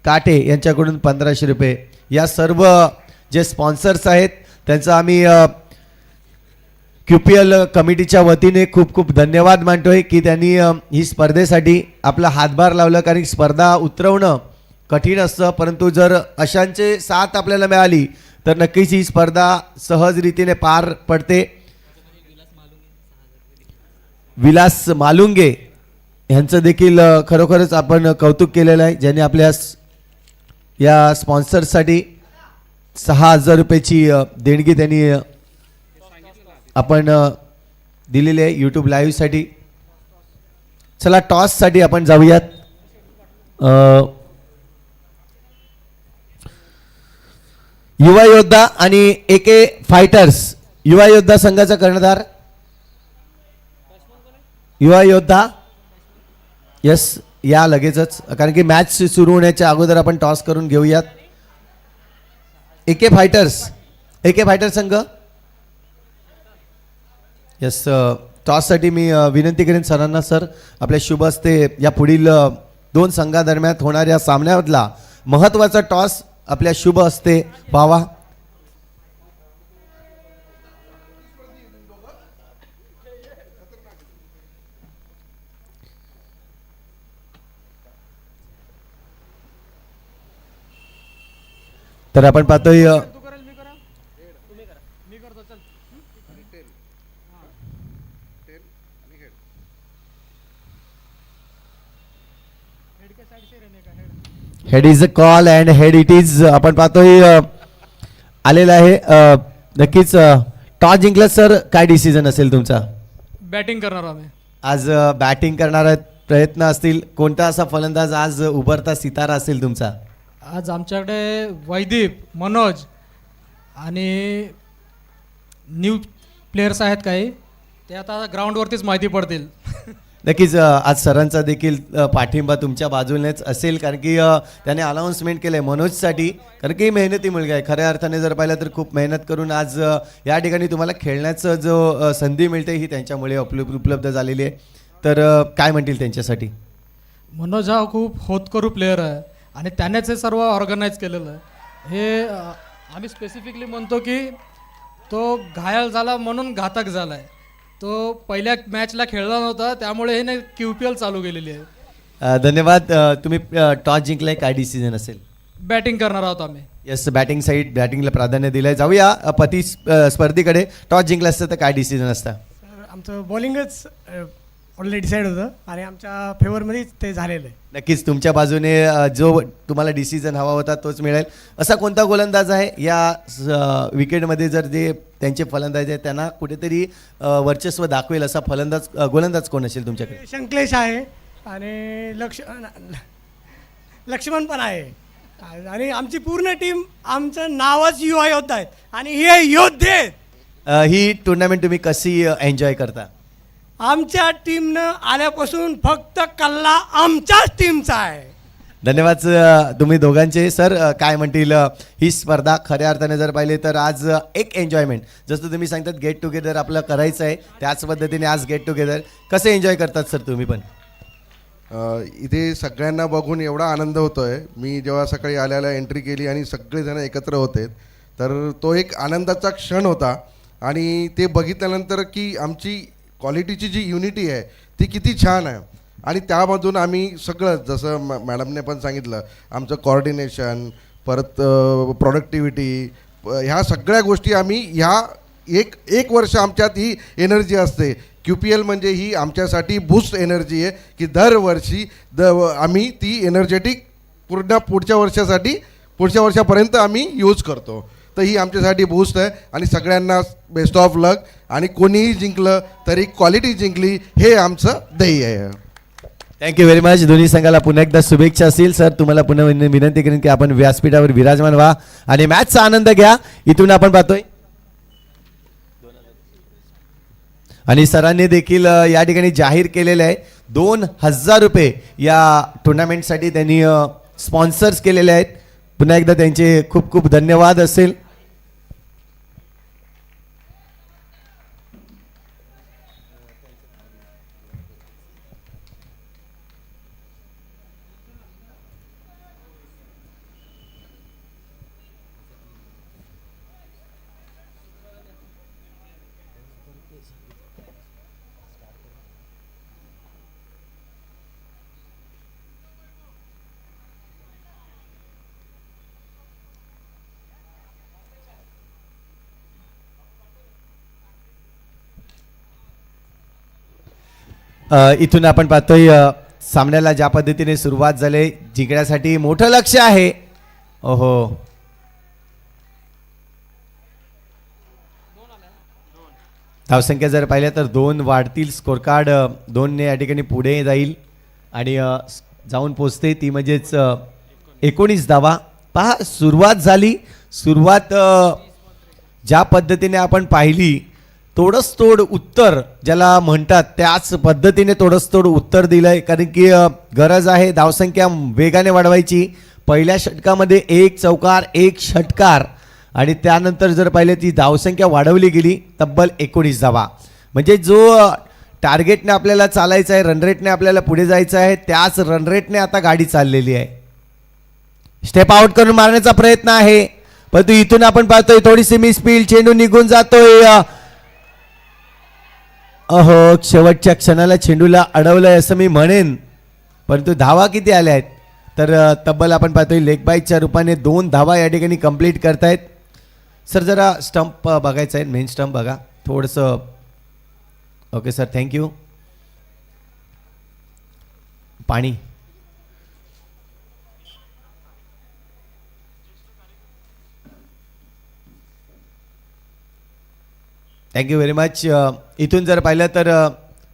काटे यांच्याकडून 1500 रुपये. या सर्व जे स्पॉन्सर्स आहेत त्यांचा आम्ही QPL कमिटीच्या वतीने खूप खूप धन्यवाद मानतोय की त्यांनी ही स्पर्धेसाठी आपला हातभार लावला. कारण स्पर्धा उतरवणं कठीण असतं परंतु जर अशांचे साथ आपल्याला मिळाली तर नक्कीच ही स्पर्धा सहज रीतीने पार पडते. विलास मालुंगे यांचं देखील खरोखरच आपण कौतुक केलेलं आहे, ज्यांनी आपल्या या स्पॉन्सरसाठी 6000 रुपयाची देणगी त्यांनी आपण दिलेली आहे यूट्यूब लाईव्हसाठी. चला टॉससाठी आपण जाऊयात. युवा योद्धा आणि AK फायटर्स युवा योद्धा संघाचा कर्णधार युवा योद्धा यस या लगेचच, कारण की मॅच सुरू होण्याच्या अगोदर आपण टॉस करून घेऊयात. AK फायटर्स संघ यस, टॉससाठी मी विनंती करेन सरांना. सर, आपल्या शुभ हस्ते या पुढील 2 संघादरम्यान होणाऱ्या सामन्यामधला महत्त्वाचा टॉस आपल्या शुभ हस्ते व्हावा. तर आपण पाहतोय head is a call and head it is. आपण पाहतोय आलेला आहे. नक्कीच टॉस जिंकलं सर, काय डिसिजन असेल तुमचा? बॅटिंग करणार आम्ही. आज बॅटिंग करणारा प्रयत्न असतील. कोणता असा फलंदाज आज उभरता सितारा असेल तुमचा? आज आमच्याकडे वैदीप, मनोज आणि न्यू प्लेयर्स आहेत काही, ते आता ग्राउंडवरतीच माहिती पडतील. नक्कीच आज सरांचा देखील पाठिंबा तुमच्या बाजूनेच असेल, कारण की त्याने अनाऊन्समेंट केलं आहे मनोजसाठी, कारण की मेहनती मुलगा आहे. खऱ्या अर्थाने जर पाहिलं तर खूप मेहनत करून आज या ठिकाणी तुम्हाला खेळण्याचं जो संधी मिळते ही त्यांच्यामुळे उपलब्ध झालेली आहे. तर काय म्हणतील त्यांच्यासाठी? मनोज हा खूप होतकरू प्लेअर आहे आणि त्यानेच हे सर्व ऑर्गनाईज केलेलं आहे. हे आम्ही स्पेसिफिकली म्हणतो की तो घायल झाला म्हणून घातक झाला आहे. तो पहिल्या मॅचला खेळला नव्हता, त्यामुळे हे QPL चालू केलेली आहे. धन्यवाद. तुम्ही टॉस जिंकलाय, काय डिसिजन असेल? बॅटिंग करणार आहोत आम्ही. येस, बॅटिंग साईड, बॅटिंगला प्राधान्य दिलंय. जाऊया स्पर्धेकडे. टॉस जिंकलं असतं तर काय डिसिजन असतं? आमचं बॉलिंगच ऑलरेडी डिसाईड होतं आणि आमच्या फेवरमध्येच ते झालेलं आहे. नक्कीच तुमच्या बाजूने जो तुम्हाला डिसिजन हवा होता तोच मिळेल. असा कोणता गोलंदाज आहे या विकेटमध्ये, जर जे त्यांचे फलंदाज आहेत त्यांना कुठेतरी वर्चस्व दाखवेल असा गोलंदाज कोण असेल तुमच्याकडे? शंकलेश आहे आणि लक्ष्मण पण आहे आणि आमची पूर्ण टीम, आमचं नावच युवा योद्धा आहेत आणि हे योद्धे आहेत. ही टुर्नामेंट तुम्ही कशी एन्जॉय करता? आमच्या टीमनं आल्यापासून फक्त कल्ला आमच्याच टीमचा आहे. धन्यवाद तुम्ही दोघांचे. सर, काय म्हणतील ही स्पर्धा खऱ्या अर्थाने जर पाहिले तर आज एक एन्जॉयमेंट, जसं तुम्ही सांगतात गेट टुगेदर आपलं करायचं आहे, त्याच पद्धतीने आज गेट टुगेदर कसं एन्जॉय करतात सर तुम्ही पण? इथे सगळ्यांना बघून एवढा आनंद होतो आहे. मी जेव्हा सकाळी आल्याला एंट्री केली आणि सगळेजण एकत्र होते, तर तो एक आनंदाचा क्षण होता. आणि ते बघितल्यानंतर की आमची क्वालिटीची जी युनिटी आहे ती किती छान आहे. आणि त्यामधून आम्ही सगळं, जसं मॅडमने पण सांगितलं, आमचं कॉर्डिनेशन, परत प्रोडक्टिव्हिटी, ह्या सगळ्या गोष्टी आम्ही ह्या एक वर्ष आमच्यात ही एनर्जी असते. QPL म्हणजे ही आमच्यासाठी बूस्ट एनर्जी आहे की दरवर्षी आम्ही ती एनर्जेटिक पूर्ण पुढच्या वर्षापर्यंत आम्ही यूज करतो. तर ही आमच्यासाठी बूस्ट आहे आणि सगळ्यांना बेस्ट ऑफ लक. आणि कोणीही जिंकलं तरी क्वालिटी जिंकली हे आमचं ध्येय आहे. Thank you very much. दोन्ही संघाला पुन्हा एकदा शुभेच्छा असतील. सर, तुम्हाला पुन्हा विनंती करेन की आपण व्यासपीठावर विराजमान व्हा आणि मॅचचा आनंद घ्या. इथून आपण पाहतोय आणि सरांनी देखील या ठिकाणी जाहीर केलेलं आहे 2000 रुपये या टुर्नामेंटसाठी त्यांनी स्पॉन्सर्स केलेले आहेत. पुन्हा एकदा त्यांचे खूप खूप धन्यवाद असेल. इथून आपण पाहतोय सामन्याला ज्या पद्धतीने सुरुवात झाली, जिंकण्यासाठी मोठं लक्ष आहे. ओहो, धावसंख्या जर पाहिल्या तर 2 वाढतील. स्कोर कार्ड 2 ने या ठिकाणी पुढे जाईल आणि जाऊन पोचते ती म्हणजेच 19 धावा. पहा, सुरुवात झाली, सुरुवात ज्या पद्धतीने आपण पाहिली, तोडस तोड उत्तर ज्याला म्हणतात त्याच पद्धतीने तोडस तोड उत्तर दिलंय. कारण की गरज आहे धावसंख्या वेगाने वाढवायची. पहिल्या षटकामध्ये 1 चौकार 1 षटकार आणि त्यानंतर जर पाहिलं ती धावसंख्या वाढवली गेली तब्बल 19 धावा. म्हणजे जो टार्गेटने आपल्याला चालायचं आहे, रनरेटने आपल्याला पुढे जायचं आहे, त्याच रनरेटने आता गाडी चाललेली आहे. स्टेप आउट करून मारण्याचा प्रयत्न आहे, परंतु इथून आपण पाहतोय थोडीशी मिसफील्ड, चेंडू निघून जातोय. अहो, शेवटच्या क्षणाला चेंडूला अडवलंय असं मी म्हणेन. परंतु धावा किती आल्या आहेत तर तब्बल आपण पाहतोय लेग बाईच्या रूपाने 2 धावा या ठिकाणी कंप्लीट करतायत. सर जरा स्टंप बघायचं आहे, मेन स्टंप बघा थोडंसं. Okay sir, thank you. पाणी. Thank you very much. इथून जर पाहिलं तर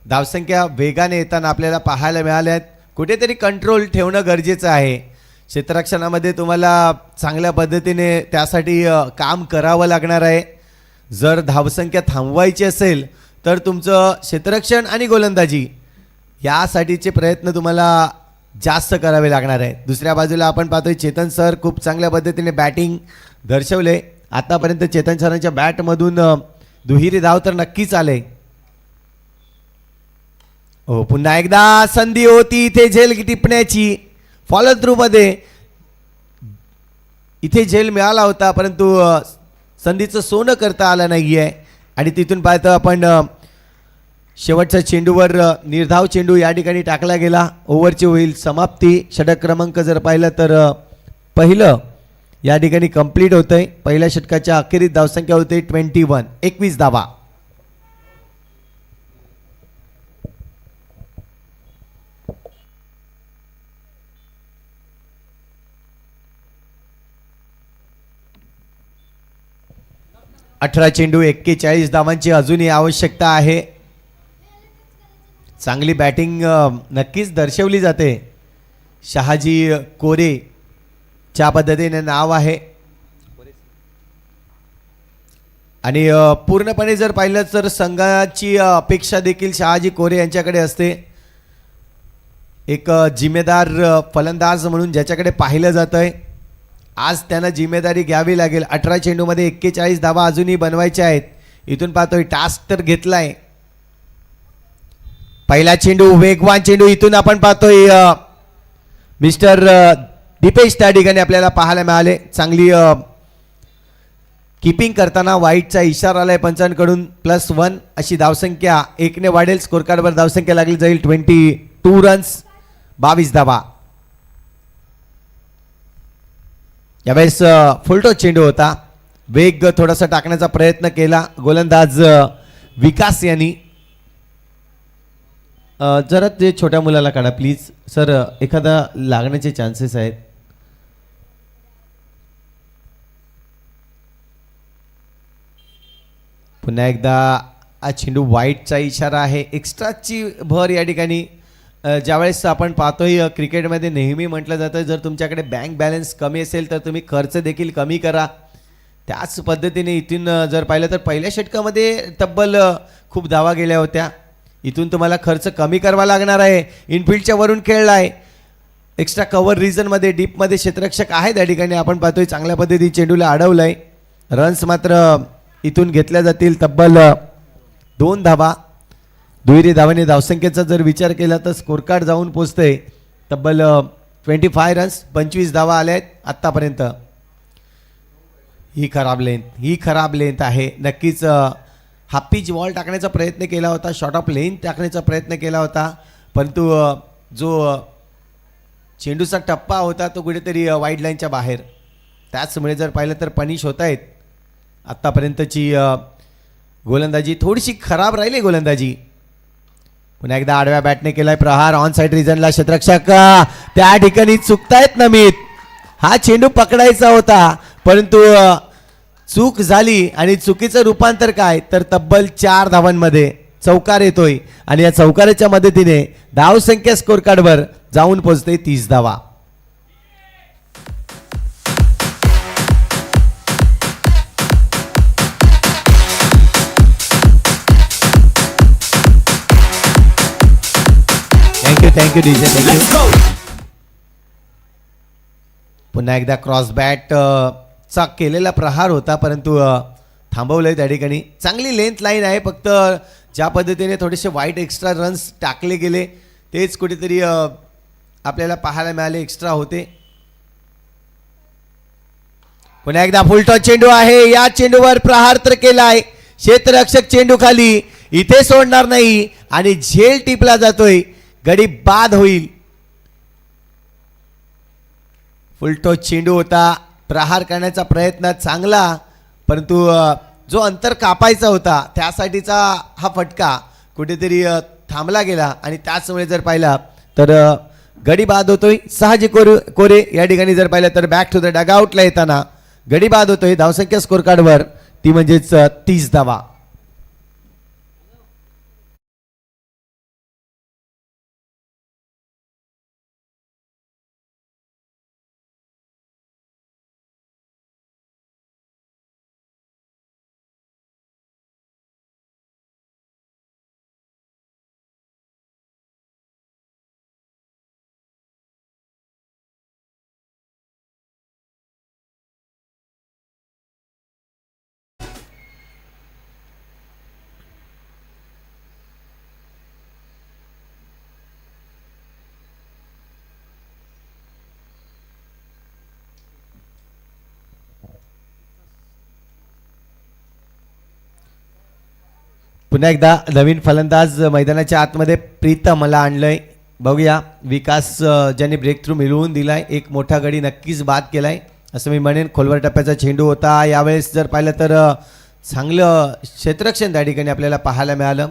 धावसंख्या वेगाने येताना आपल्याला पाहायला मिळाल्यात. कुठेतरी कंट्रोल ठेवणं गरजेचं आहे. क्षेत्ररक्षणामध्ये तुम्हाला चांगल्या पद्धतीने त्यासाठी काम करावं लागणार आहे. जर धावसंख्या थांबवायची असेल तर तुमचं क्षेत्ररक्षण आणि गोलंदाजी यासाठीचे प्रयत्न तुम्हाला जास्त करावे लागणार आहे. दुसऱ्या बाजूला आपण पाहतोय चेतन सर खूप चांगल्या पद्धतीने बॅटिंग दर्शवले. आतापर्यंत चेतन सरांच्या बॅटमधून दुहेरी धाव तर नक्कीच आले. हो, पुन्हा एकदा संधी होती इथे झेल टिपण्याची. फॉलो थ्रू मध्ये इथे झेल मिळाला होता, परंतु संधीचं सोनं करता आलं नाहीये. आणि तिथून पाहतो आपण शेवटच्या चेंडूवर निर्धाव चेंडू या ठिकाणी टाकला गेला. ओव्हरची होईल समाप्ती. षटक क्रमांक जर पाहिलं तर पहिलं या ठिकाणी कंप्लीट होतंय. पहिल्या षटकाच्या अखेरीत धावसंख्या होते 21 धावा. अठरा चेंडू 41 धावांची अजूनही आवश्यकता आहे. चांगली बॅटिंग नक्कीच दर्शवली जाते. शहाजी कोरे च्या पद्धतीने नाव आहे. आणि पूर्णपणे जर पाहिलं तर संघाची अपेक्षा देखील शहाजी कोरे यांच्याकडे असते. एक जिम्मेदार फलंदाज म्हणून ज्याच्याकडे पाहिलं जात आहे. आज त्यांना जिम्मेदारी घ्यावी लागेल. 18 चेंडूमध्ये 41 धावा अजूनही बनवायच्या आहेत. इथून पाहतोय टास्क तर घेतलाय. पहिला चेंडू वेगवान चेंडू इथून आपण पाहतोय मिस्टर दीपेश त्या ठिकाणी आपल्याला पाहायला मिळाले. चांगली कीपिंग करताना वाईटचा इशारा आलाय पंचांकडून. +1 अशी धावसंख्या 1 ने वाढेल. स्कोर कार्डवर धावसंख्या लागली जाईल 22 रन्स 22 धावा. यावेळेस फुलटो चेंडू होता. वेग थोडासा टाकण्याचा प्रयत्न केला गोलंदाज विकास यांनी. जरा ते छोट्या मुलाला काढा प्लीज सर, एखादा लागण्याचे चान्सेस आहेत. पुन्हा एकदा हा चेंडू वाईटचा इशारा आहे. एक्स्ट्राची भर या ठिकाणी ज्यावेळेस आपण पाहतोय क्रिकेटमध्ये नेहमी म्हटलं जातं जर तुमच्याकडे बँक बॅलन्स कमी असेल तर तुम्ही खर्च देखील कमी करा. त्याच पद्धतीने इथून जर पाहिलं तर पहिल्या षटकामध्ये तब्बल खूप धावा गेल्या होत्या. इथून तुम्हाला खर्च कमी करावा लागणार आहे. इनफिल्डच्या वरून खेळला आहे. एक्स्ट्रा कव्हर रिजनमध्ये डीपमध्ये क्षेत्ररक्षक आहे त्या ठिकाणी आपण पाहतोय चांगल्या पद्धतीने चेंडूला अडवलं आहे. रन्स मात्र इथून घेतल्या जातील तब्बल 2 धावा. दुहेरी धावाने धावसंख्येचा जर विचार केला तर स्कोर कार्ड जाऊन पोचतंय तब्बल 25 रन्स. 25 धावा आल्या आहेत आत्तापर्यंत. ही खराब लेंथ आहे. नक्कीच हाफ पिच बॉल टाकण्याचा प्रयत्न केला होता. शॉर्ट ऑफ लेंथ टाकण्याचा प्रयत्न केला होता, परंतु जो चेंडूचा टप्पा होता तो कुठेतरी वाईड लाईनच्या बाहेर. त्याचमुळे जर पाहिलं तर पनिश होत आहेत. आत्तापर्यंतची गोलंदाजी थोडीशी खराब राहिली गोलंदाजी. पुन्हा एकदा आडव्या बॅटने केलाय प्रहार. ऑन साइड रिजनला क्षेत्ररक्षक त्या ठिकाणी चुकतायत नमित. हा चेंडू पकडायचा होता परंतु चूक झाली आणि चुकीचं रूपांतर काय तर तब्बल 4 धावांमध्ये चौकार येतोय. आणि या चौकाराच्या मदतीने धावसंख्या स्कोर कार्डवर जाऊन पोहोचते 30 धावा. Thank you DJ thank you. पुन्हा एकदा क्रॉस बॅट चा केलेला प्रहार होता, परंतु थांबवलंय त्या ठिकाणी. चांगली लेंथ लाईन आहे, फक्त ज्या पद्धतीने थोडेसे वाईट एक्स्ट्रा रन्स टाकले गेले तेच कुठेतरी आपल्याला पाहायला मिळाले, एक्स्ट्रा होते. पुन्हा एकदा फुलटॉस चेंडू आहे, या चेंडूवर प्रहार तर केलाय, क्षेत्ररक्षक चेंडू खाली, इथे सोडणार नाही आणि झेल टिपला जातोय, गडी बाद होईल. फुलटॉस चेंडू होता, प्रहार करण्याचा प्रयत्न चांगला, परंतु जो अंतर कापायचा होता त्यासाठीचा हा फटका कुठेतरी थांबला गेला आणि त्याचमुळे जर पाहिला तर गडी बाद होतोय. साहजिक कोरे या ठिकाणी जर पाहिलं तर बॅक टू द डगआउटला येताना गडी बाद होतोय. धावसंख्या स्कोर कार्डवर ती म्हणजेच 30 धावा. पुन्हा एकदा नवीन फलंदाज मैदानाच्या आतमध्ये प्रीतमला आणलंय. बघूया विकास ज्यांनी ब्रेक थ्रू मिळवून दिलाय, एक मोठा गडी नक्कीच बाद केलाय असं मी म्हणेन. खोलवर टप्प्याचा चेंडू होता, यावेळेस जर पाहिलं तर चांगलं क्षेत्ररक्षण त्या ठिकाणी आपल्याला पाहायला मिळालं.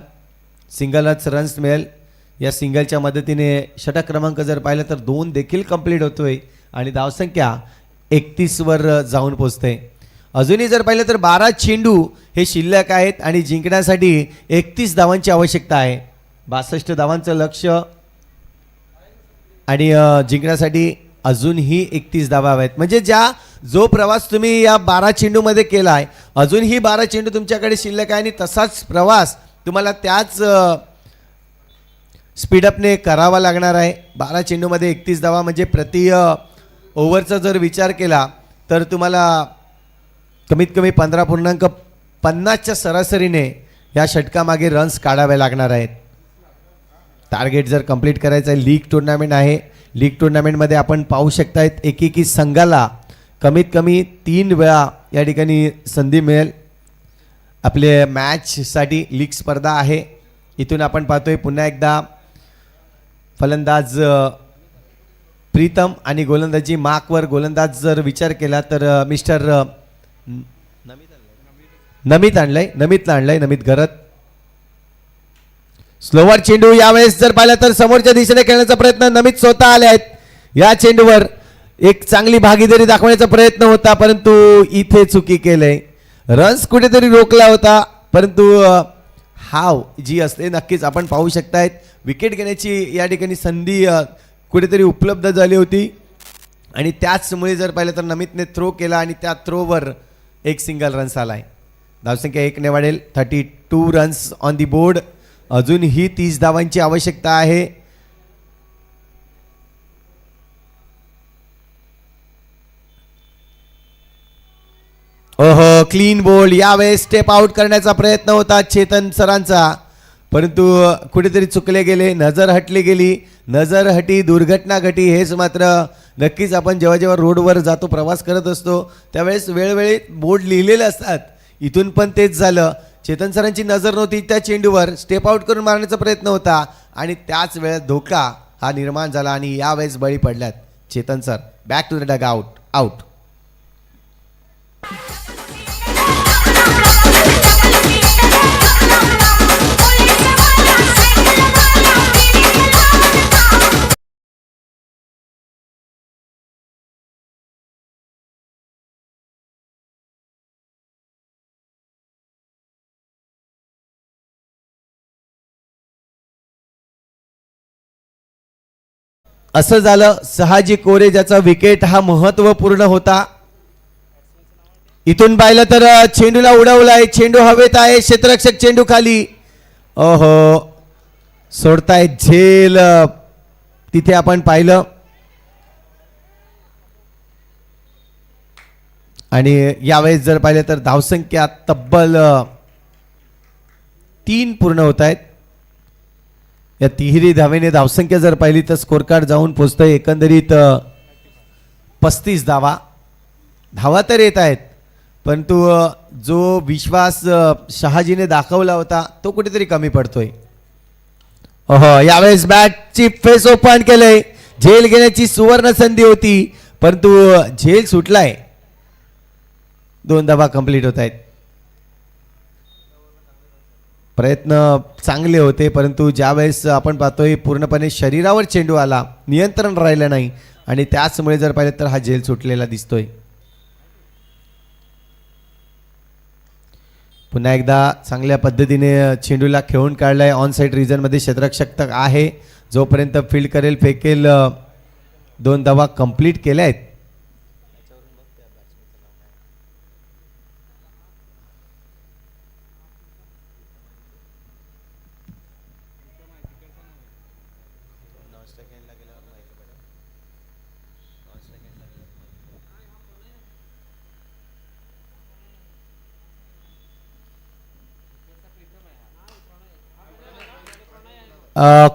सिंगलच रन्स मिळेल. या सिंगलच्या मदतीने षटक क्रमांक जर पाहिलं तर 2 देखील कंप्लीट होतोय आणि धावसंख्या 31 वर जाऊन पोचते. अजूनही जर पाहिलं तर 12 चेंडू हे शिल्लक आहेत आणि जिंकण्यासाठी 31 धावांची आवश्यकता आहे. 62 धावांचं लक्ष आणि जिंकण्यासाठी अजूनही 31 धावा हव्या आहेत. म्हणजे जो प्रवास तुम्ही या 12 चेंडूमध्ये केला आहे, अजूनही 12 चेंडू तुमच्याकडे शिल्लक आहे आणि तसाच प्रवास तुम्हाला त्याच स्पीडअपने करावा लागणार आहे. 12 चेंडूमध्ये 31 धावा म्हणजे प्रति ओव्हरचा जर विचार केला तर तुम्हाला कमीत कमी 15.50च्या सरासरीने या षटकामागे रन्स काढावे लागणार आहेत. टार्गेट जर कंप्लीट करायचं आहे, लीग टुर्नामेंट आहे. लीग टुर्नामेंटमध्ये आपण पाहू शकतायत एकेकी संघाला कमीत कमी 3 वेळा या ठिकाणी संधी मिळेल. आपले मॅचसाठी लीग स्पर्धा आहे. इथून आपण पाहतोय पुन्हा एकदा फलंदाज प्रीतम आणि गोलंदाजी मार्कवर. गोलंदाज जर विचार केला तर मिस्टर नमितला आणलंय नमित गरत. स्लोवर चेंडू, यावेळेस जर पाहिलं तर समोरच्या दिशेने खेळण्याचा प्रयत्न, नमित स्वतः आले आहेत. या चेंडूवर एक चांगली भागीदारी दाखवण्याचा प्रयत्न होता, परंतु इथे चुकी केलंय. रन्स कुठेतरी रोखला होता, परंतु हाव जी असते नक्कीच आपण पाहू शकतायत. विकेट घेण्याची या ठिकाणी संधी कुठेतरी उपलब्ध झाली होती आणि त्याचमुळे जर पाहिलं तर नमितने थ्रो केला आणि त्या थ्रोवर एक सिंगल रन्स आलाय. धावसंख्या 1 ने वाढेल. 32 रन्स ऑन दी बोर्ड. अजूनही 30 धावांची आवश्यकता आहे. ओहो, क्लीन बोल्ड. यावेळेस स्टेप आउट करण्याचा प्रयत्न होता चेतन सरांचा, परंतु कुठेतरी चुकले गेले. नजर हटली गेली. नजर हटी दुर्घटना घटी. हेच मात्र नक्कीच आपण जेव्हा जेव्हा रोडवर जातो, प्रवास करत असतो, त्यावेळेस वेळोवेळी बोर्ड लिहिलेले असतात. इथून पण तेच झालं. चेतन सरांची नजर नव्हती त्या चेंडूवर. स्टेप आउट करून मारण्याचा प्रयत्न होता आणि त्याच वेळेत धोका हा निर्माण झाला आणि यावेळेस बळी पडल्यात Chetan sir. Back to the dugout. असं झालं. सहाजी कोरे ज्याचा विकेट हा महत्वपूर्ण होता. इथून पाहिलं तर चेंडूला उडवलाय. चेंडू हवेत आहे. क्षेत्ररक्षक चेंडू खाली. ओहो, सोडताय झेल. तिथे आपण पाहिलं आणि यावेळेस जर पाहिलं तर धावसंख्या तब्बल 3 पूर्ण होत आहेत. या तिहेरी धावेने धावसंख्या जर पाहिली तर स्कोर कार्ड जाऊन पोचतंय एकंदरीत 35 धावा. धावा तर येत आहेत परंतु जो विश्वास शहाजीने दाखवला होता तो कुठेतरी कमी पडतोय. ओहो, यावेळेस बॅटची फेस ओपन केलंय. झेल घेण्याची सुवर्ण संधी होती परंतु झेल सुटलाय. 2 धावा कंप्लीट होत आहेत. प्रयत्न चांगले होते परंतु ज्यावेळेस आपण पाहतोय पूर्णपणे शरीरावर चेंडू आला, नियंत्रण राहिलं नाही आणि त्याचमुळे जर पाहिलं तर हा झेल सुटलेला दिसतोय. पुन्हा एकदा चांगल्या पद्धतीने चेंडूला खेळून काढलाय. ऑन साईड रिजनमध्ये क्षेत्ररक्षक आहे, जोपर्यंत फील्ड करेल फेकेल. 2 धावा कंप्लीट केल्या आहेत.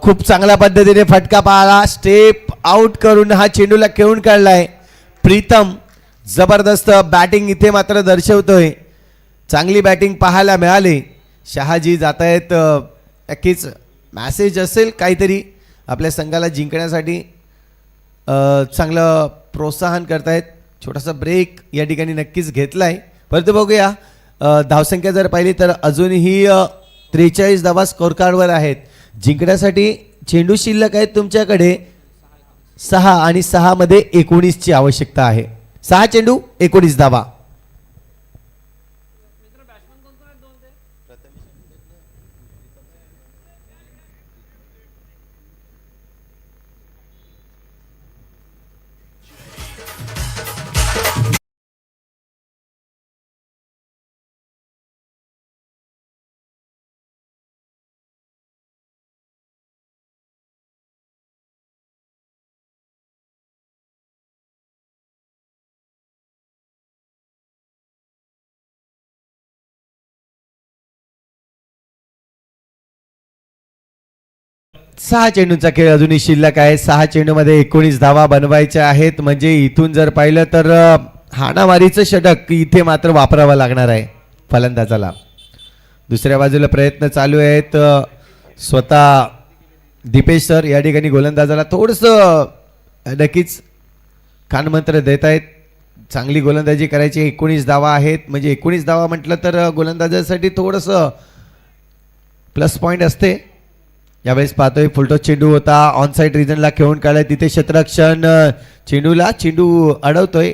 खूप चांगल्या पद्धतीने फटका पाहिला. स्टेप आउट करून हा चेंडूला खेळून काढलाय प्रीतम. जबरदस्त बॅटिंग इथे मात्र दर्शवतोय. चांगली बॅटिंग पाहायला मिळाली. शहाजी जात आहेत. नक्कीच मॅसेज असेल काहीतरी आपल्या संघाला जिंकण्यासाठी. चांगलं प्रोत्साहन करतायत. छोटासा ब्रेक या ठिकाणी नक्कीच घेतलाय परंतु बघूया धावसंख्या जर पाहिली तर अजूनही 43 धावा स्कोर कार्डवर आहेत. जिंकण्यासाठी चेंडू शिल्लक आहेत तुमच्याकडे 6 आणि 6 मध्ये 19 ची आवश्यकता आहे. 6 चेंडू 19 धावा. सहा चेंडूंचा खेळ अजूनही शिल्लक आहे. 6 चेंडूमध्ये 19 धावा बनवायच्या आहेत. म्हणजे इथून जर पाहिलं तर हाणामारीचं षटक इथे मात्र वापरावं लागणार आहे फलंदाजाला. दुसऱ्या बाजूला प्रयत्न चालू आहेत. स्वतः दीपेश सर या ठिकाणी गोलंदाजाला थोडंसं नक्कीच कानमंत्र देत आहेत. चांगली गोलंदाजी करायची. 19 धावा आहेत म्हणजे 19 धावा म्हटलं तर गोलंदाजासाठी थोडंसं प्लस पॉईंट असते. यावेळेस पाहतोय फुलटॉस चेंडू होता. ऑन साईड रिजनला खेळून काढलाय. तिथे क्षेत्ररक्षण चेंडू अडवतोय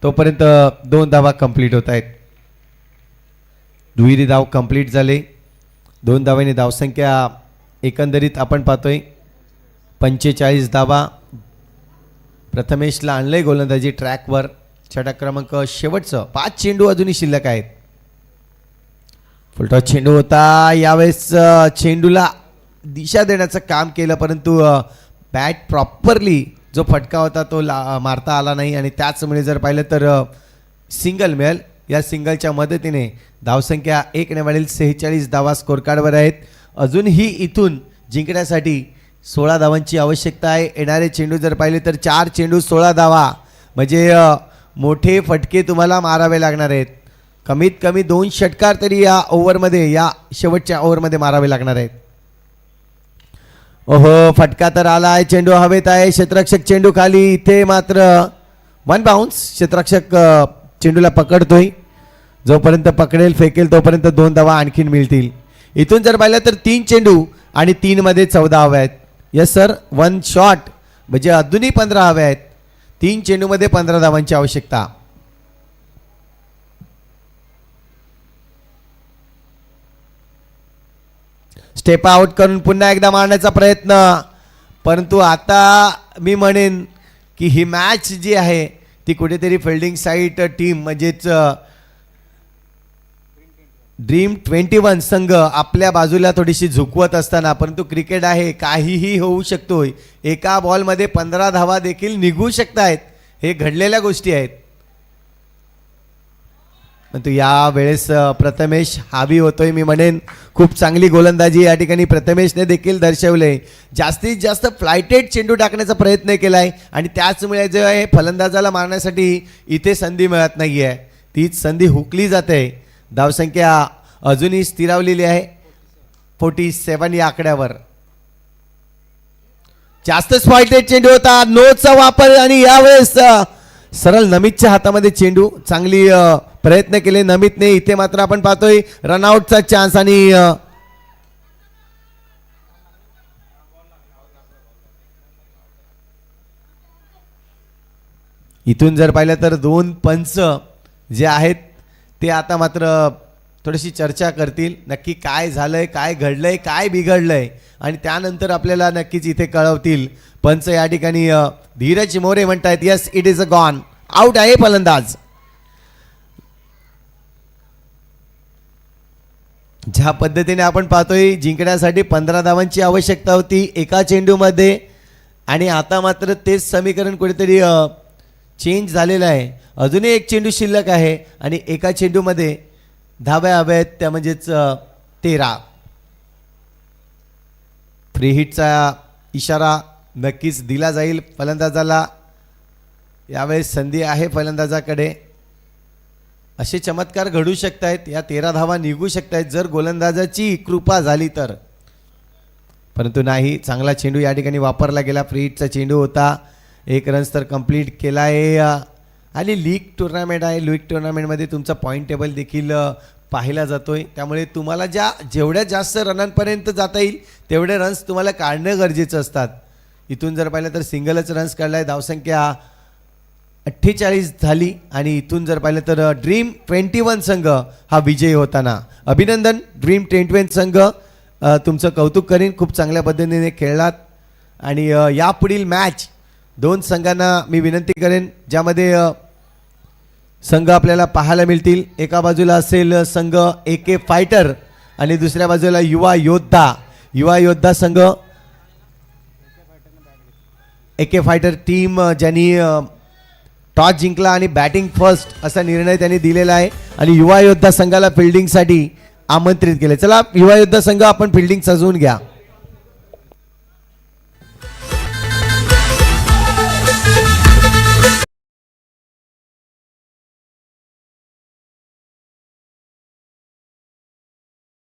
तोपर्यंत 2 धावा कंप्लीट होत आहेत. दुहेरी धाव कंप्लीट झाले. 2 धावांनी धावसंख्या एकंदरीत आपण पाहतोय 45 धावा. प्रथमेशला आणलंय गोलंदाजी ट्रॅकवर. षटक क्रमांक शेवटचं 5 चेंडू अजूनही शिल्लक आहेत. फुलटॉस चेंडू होता. यावेळेस चेंडूला दिशा देण्याचं काम केलं परंतु बॅट प्रॉपरली जो फटका होता तो मारता आला नाही आणि त्याचमुळे जर पाहिलं तर सिंगल मिळेल. या सिंगलच्या मदतीने धावसंख्या 1 ने वाढेल. 46 धावा स्कोर कार्डवर आहेत. अजूनही इथून जिंकण्यासाठी 16 धावांची आवश्यकता आहे. येणारे चेंडू जर पाहिले तर 4 चेंडू 16 धावा म्हणजे मोठे फटके तुम्हाला मारावे लागणार आहेत. कमीत कमी 2 षटकार तरी या ओव्हरमध्ये या शेवटच्या ओव्हरमध्ये मारावे लागणार आहेत. ओहो, फटका तर आला आहे. चेंडू हवेत आहे. क्षेत्ररक्षक चेंडू खाली. इथे मात्र 1 बाउन्स. क्षेत्ररक्षक चेंडूला पकडतोय. जोपर्यंत पकडेल फेकेल तोपर्यंत 2 धावा आणखीन मिळतील. इथून जर पाहिलं तर 3 चेंडू आणि 3 मध्ये 14 हवे आहेत. यस सर, 1 शॉट म्हणजे अजूनही 15 हवे आहेत. 3 चेंडूमध्ये 15 धावांची आवश्यकता. स्टेप आउट करून पुन्हा एकदा मारण्याचा प्रयत्न परंतु आता मी म्हणेन की ही मॅच जी आहे ती कुठेतरी फिल्डिंग साईड टीम म्हणजेच ड्रीम 21 संघ आपल्या बाजूला थोडीशी झुकवत असताना, परंतु क्रिकेट आहे, काहीही होऊ शकतोय. एका बॉलमध्ये 15 धावा देखील निघू शकतायत. हे घडलेल्या गोष्टी आहेत. परंतु या वेळेस प्रथमेश हावी होतोय. मी म्हणेन खूप चांगली गोलंदाजी या ठिकाणी प्रथमेशने देखील दर्शवले. जास्तीत जास्त फ्लायटेड चेंडू टाकण्याचा प्रयत्न केलाय आणि त्याचमुळे जे आहे फलंदाजाला मारण्यासाठी इथे संधी मिळत नाहीये. तीच संधी हुकली जाते. धावसंख्या अजूनही स्थिरावलेली आहे 47 या आकड्यावर. जास्त फ्लायटेड चेंडू होता, नोचा वापर आणि यावेळेस सरळ नमितच्या हातामध्ये चेंडू. चांगली प्रयत्न केले नमितने. इथे मात्र आपण पाहतोय रनआउटचा चान्स आणि इथून जर पाहिलं तर 2 पंच जे आहेत ते आता मात्र थोडीशी चर्चा करतील. नक्की काय झालंय, काय घडलंय, काय बिघडलंय आणि त्यानंतर आपल्याला नक्कीच इथे कळवतील. पंच या ठिकाणी धीरज मोरे म्हणतायत yes it is a gone. Out आहे फलंदाज. ज्या पद्धतीने आपण पाहतोय जिंकण्यासाठी 15 धावांची आवश्यकता होती एका चेंडूमध्ये आणि आता मात्र तेच समीकरण कुठेतरी चेंज झालेलं आहे. अजूनही एक चेंडू शिल्लक आहे आणि एका चेंडूमध्ये धाव्या हव्या आहेत, त्या म्हणजेच 13. फ्री हिटचा इशारा नक्कीच दिला जाईल फलंदाजाला. यावेळेस संधी आहे फलंदाजाकडे. असे चमत्कार घडू शकत आहेत. या 13 धावा निघू शकत आहेत जर गोलंदाजाची कृपा झाली तर. परंतु नाही, चांगला चेंडू या ठिकाणी वापरला गेला. फ्री हिटचा चेंडू होता. 1 रन्स तर कंप्लीट केला आहे आणि लीग टुर्नामेंट आहे. लीग टुर्नामेंटमध्ये तुमचा पॉईंट टेबल देखील पाहिला जातोय. त्यामुळे तुम्हाला जेवढ्या जास्त रनांपर्यंत जाता येईल तेवढे रन्स तुम्हाला काढणं गरजेचं असतात. इथून जर पाहिलं तर सिंगलच रन्स काढलाय. धावसंख्या 48 झाली आणि इथून जर पाहिलं तर ड्रीम 21 संघ हा विजयी होताना. अभिनंदन ड्रीम 21 संघ, तुमचं कौतुक करीन. खूप चांगल्या पद्धतीने खेळलात आणि यापुढील मॅच 2 संघांना मी विनंती करेन ज्यामध्ये संघ आपल्याला पाहायला मिळतील. एका बाजूला असेल संघ AK फायटर आणि दुसऱ्या बाजूला युवा योद्धा. युवा योद्धा संघ AK फायटर टीम ज्यांनी टॉस जिंकला आणि बॅटिंग फर्स्ट असा निर्णय त्यांनी दिलेला आहे आणि युवा योद्धा संघाला फिल्डिंगसाठी आमंत्रित केले. चला युवा योद्धा संघ आपण फिल्डिंग सजवून घ्या.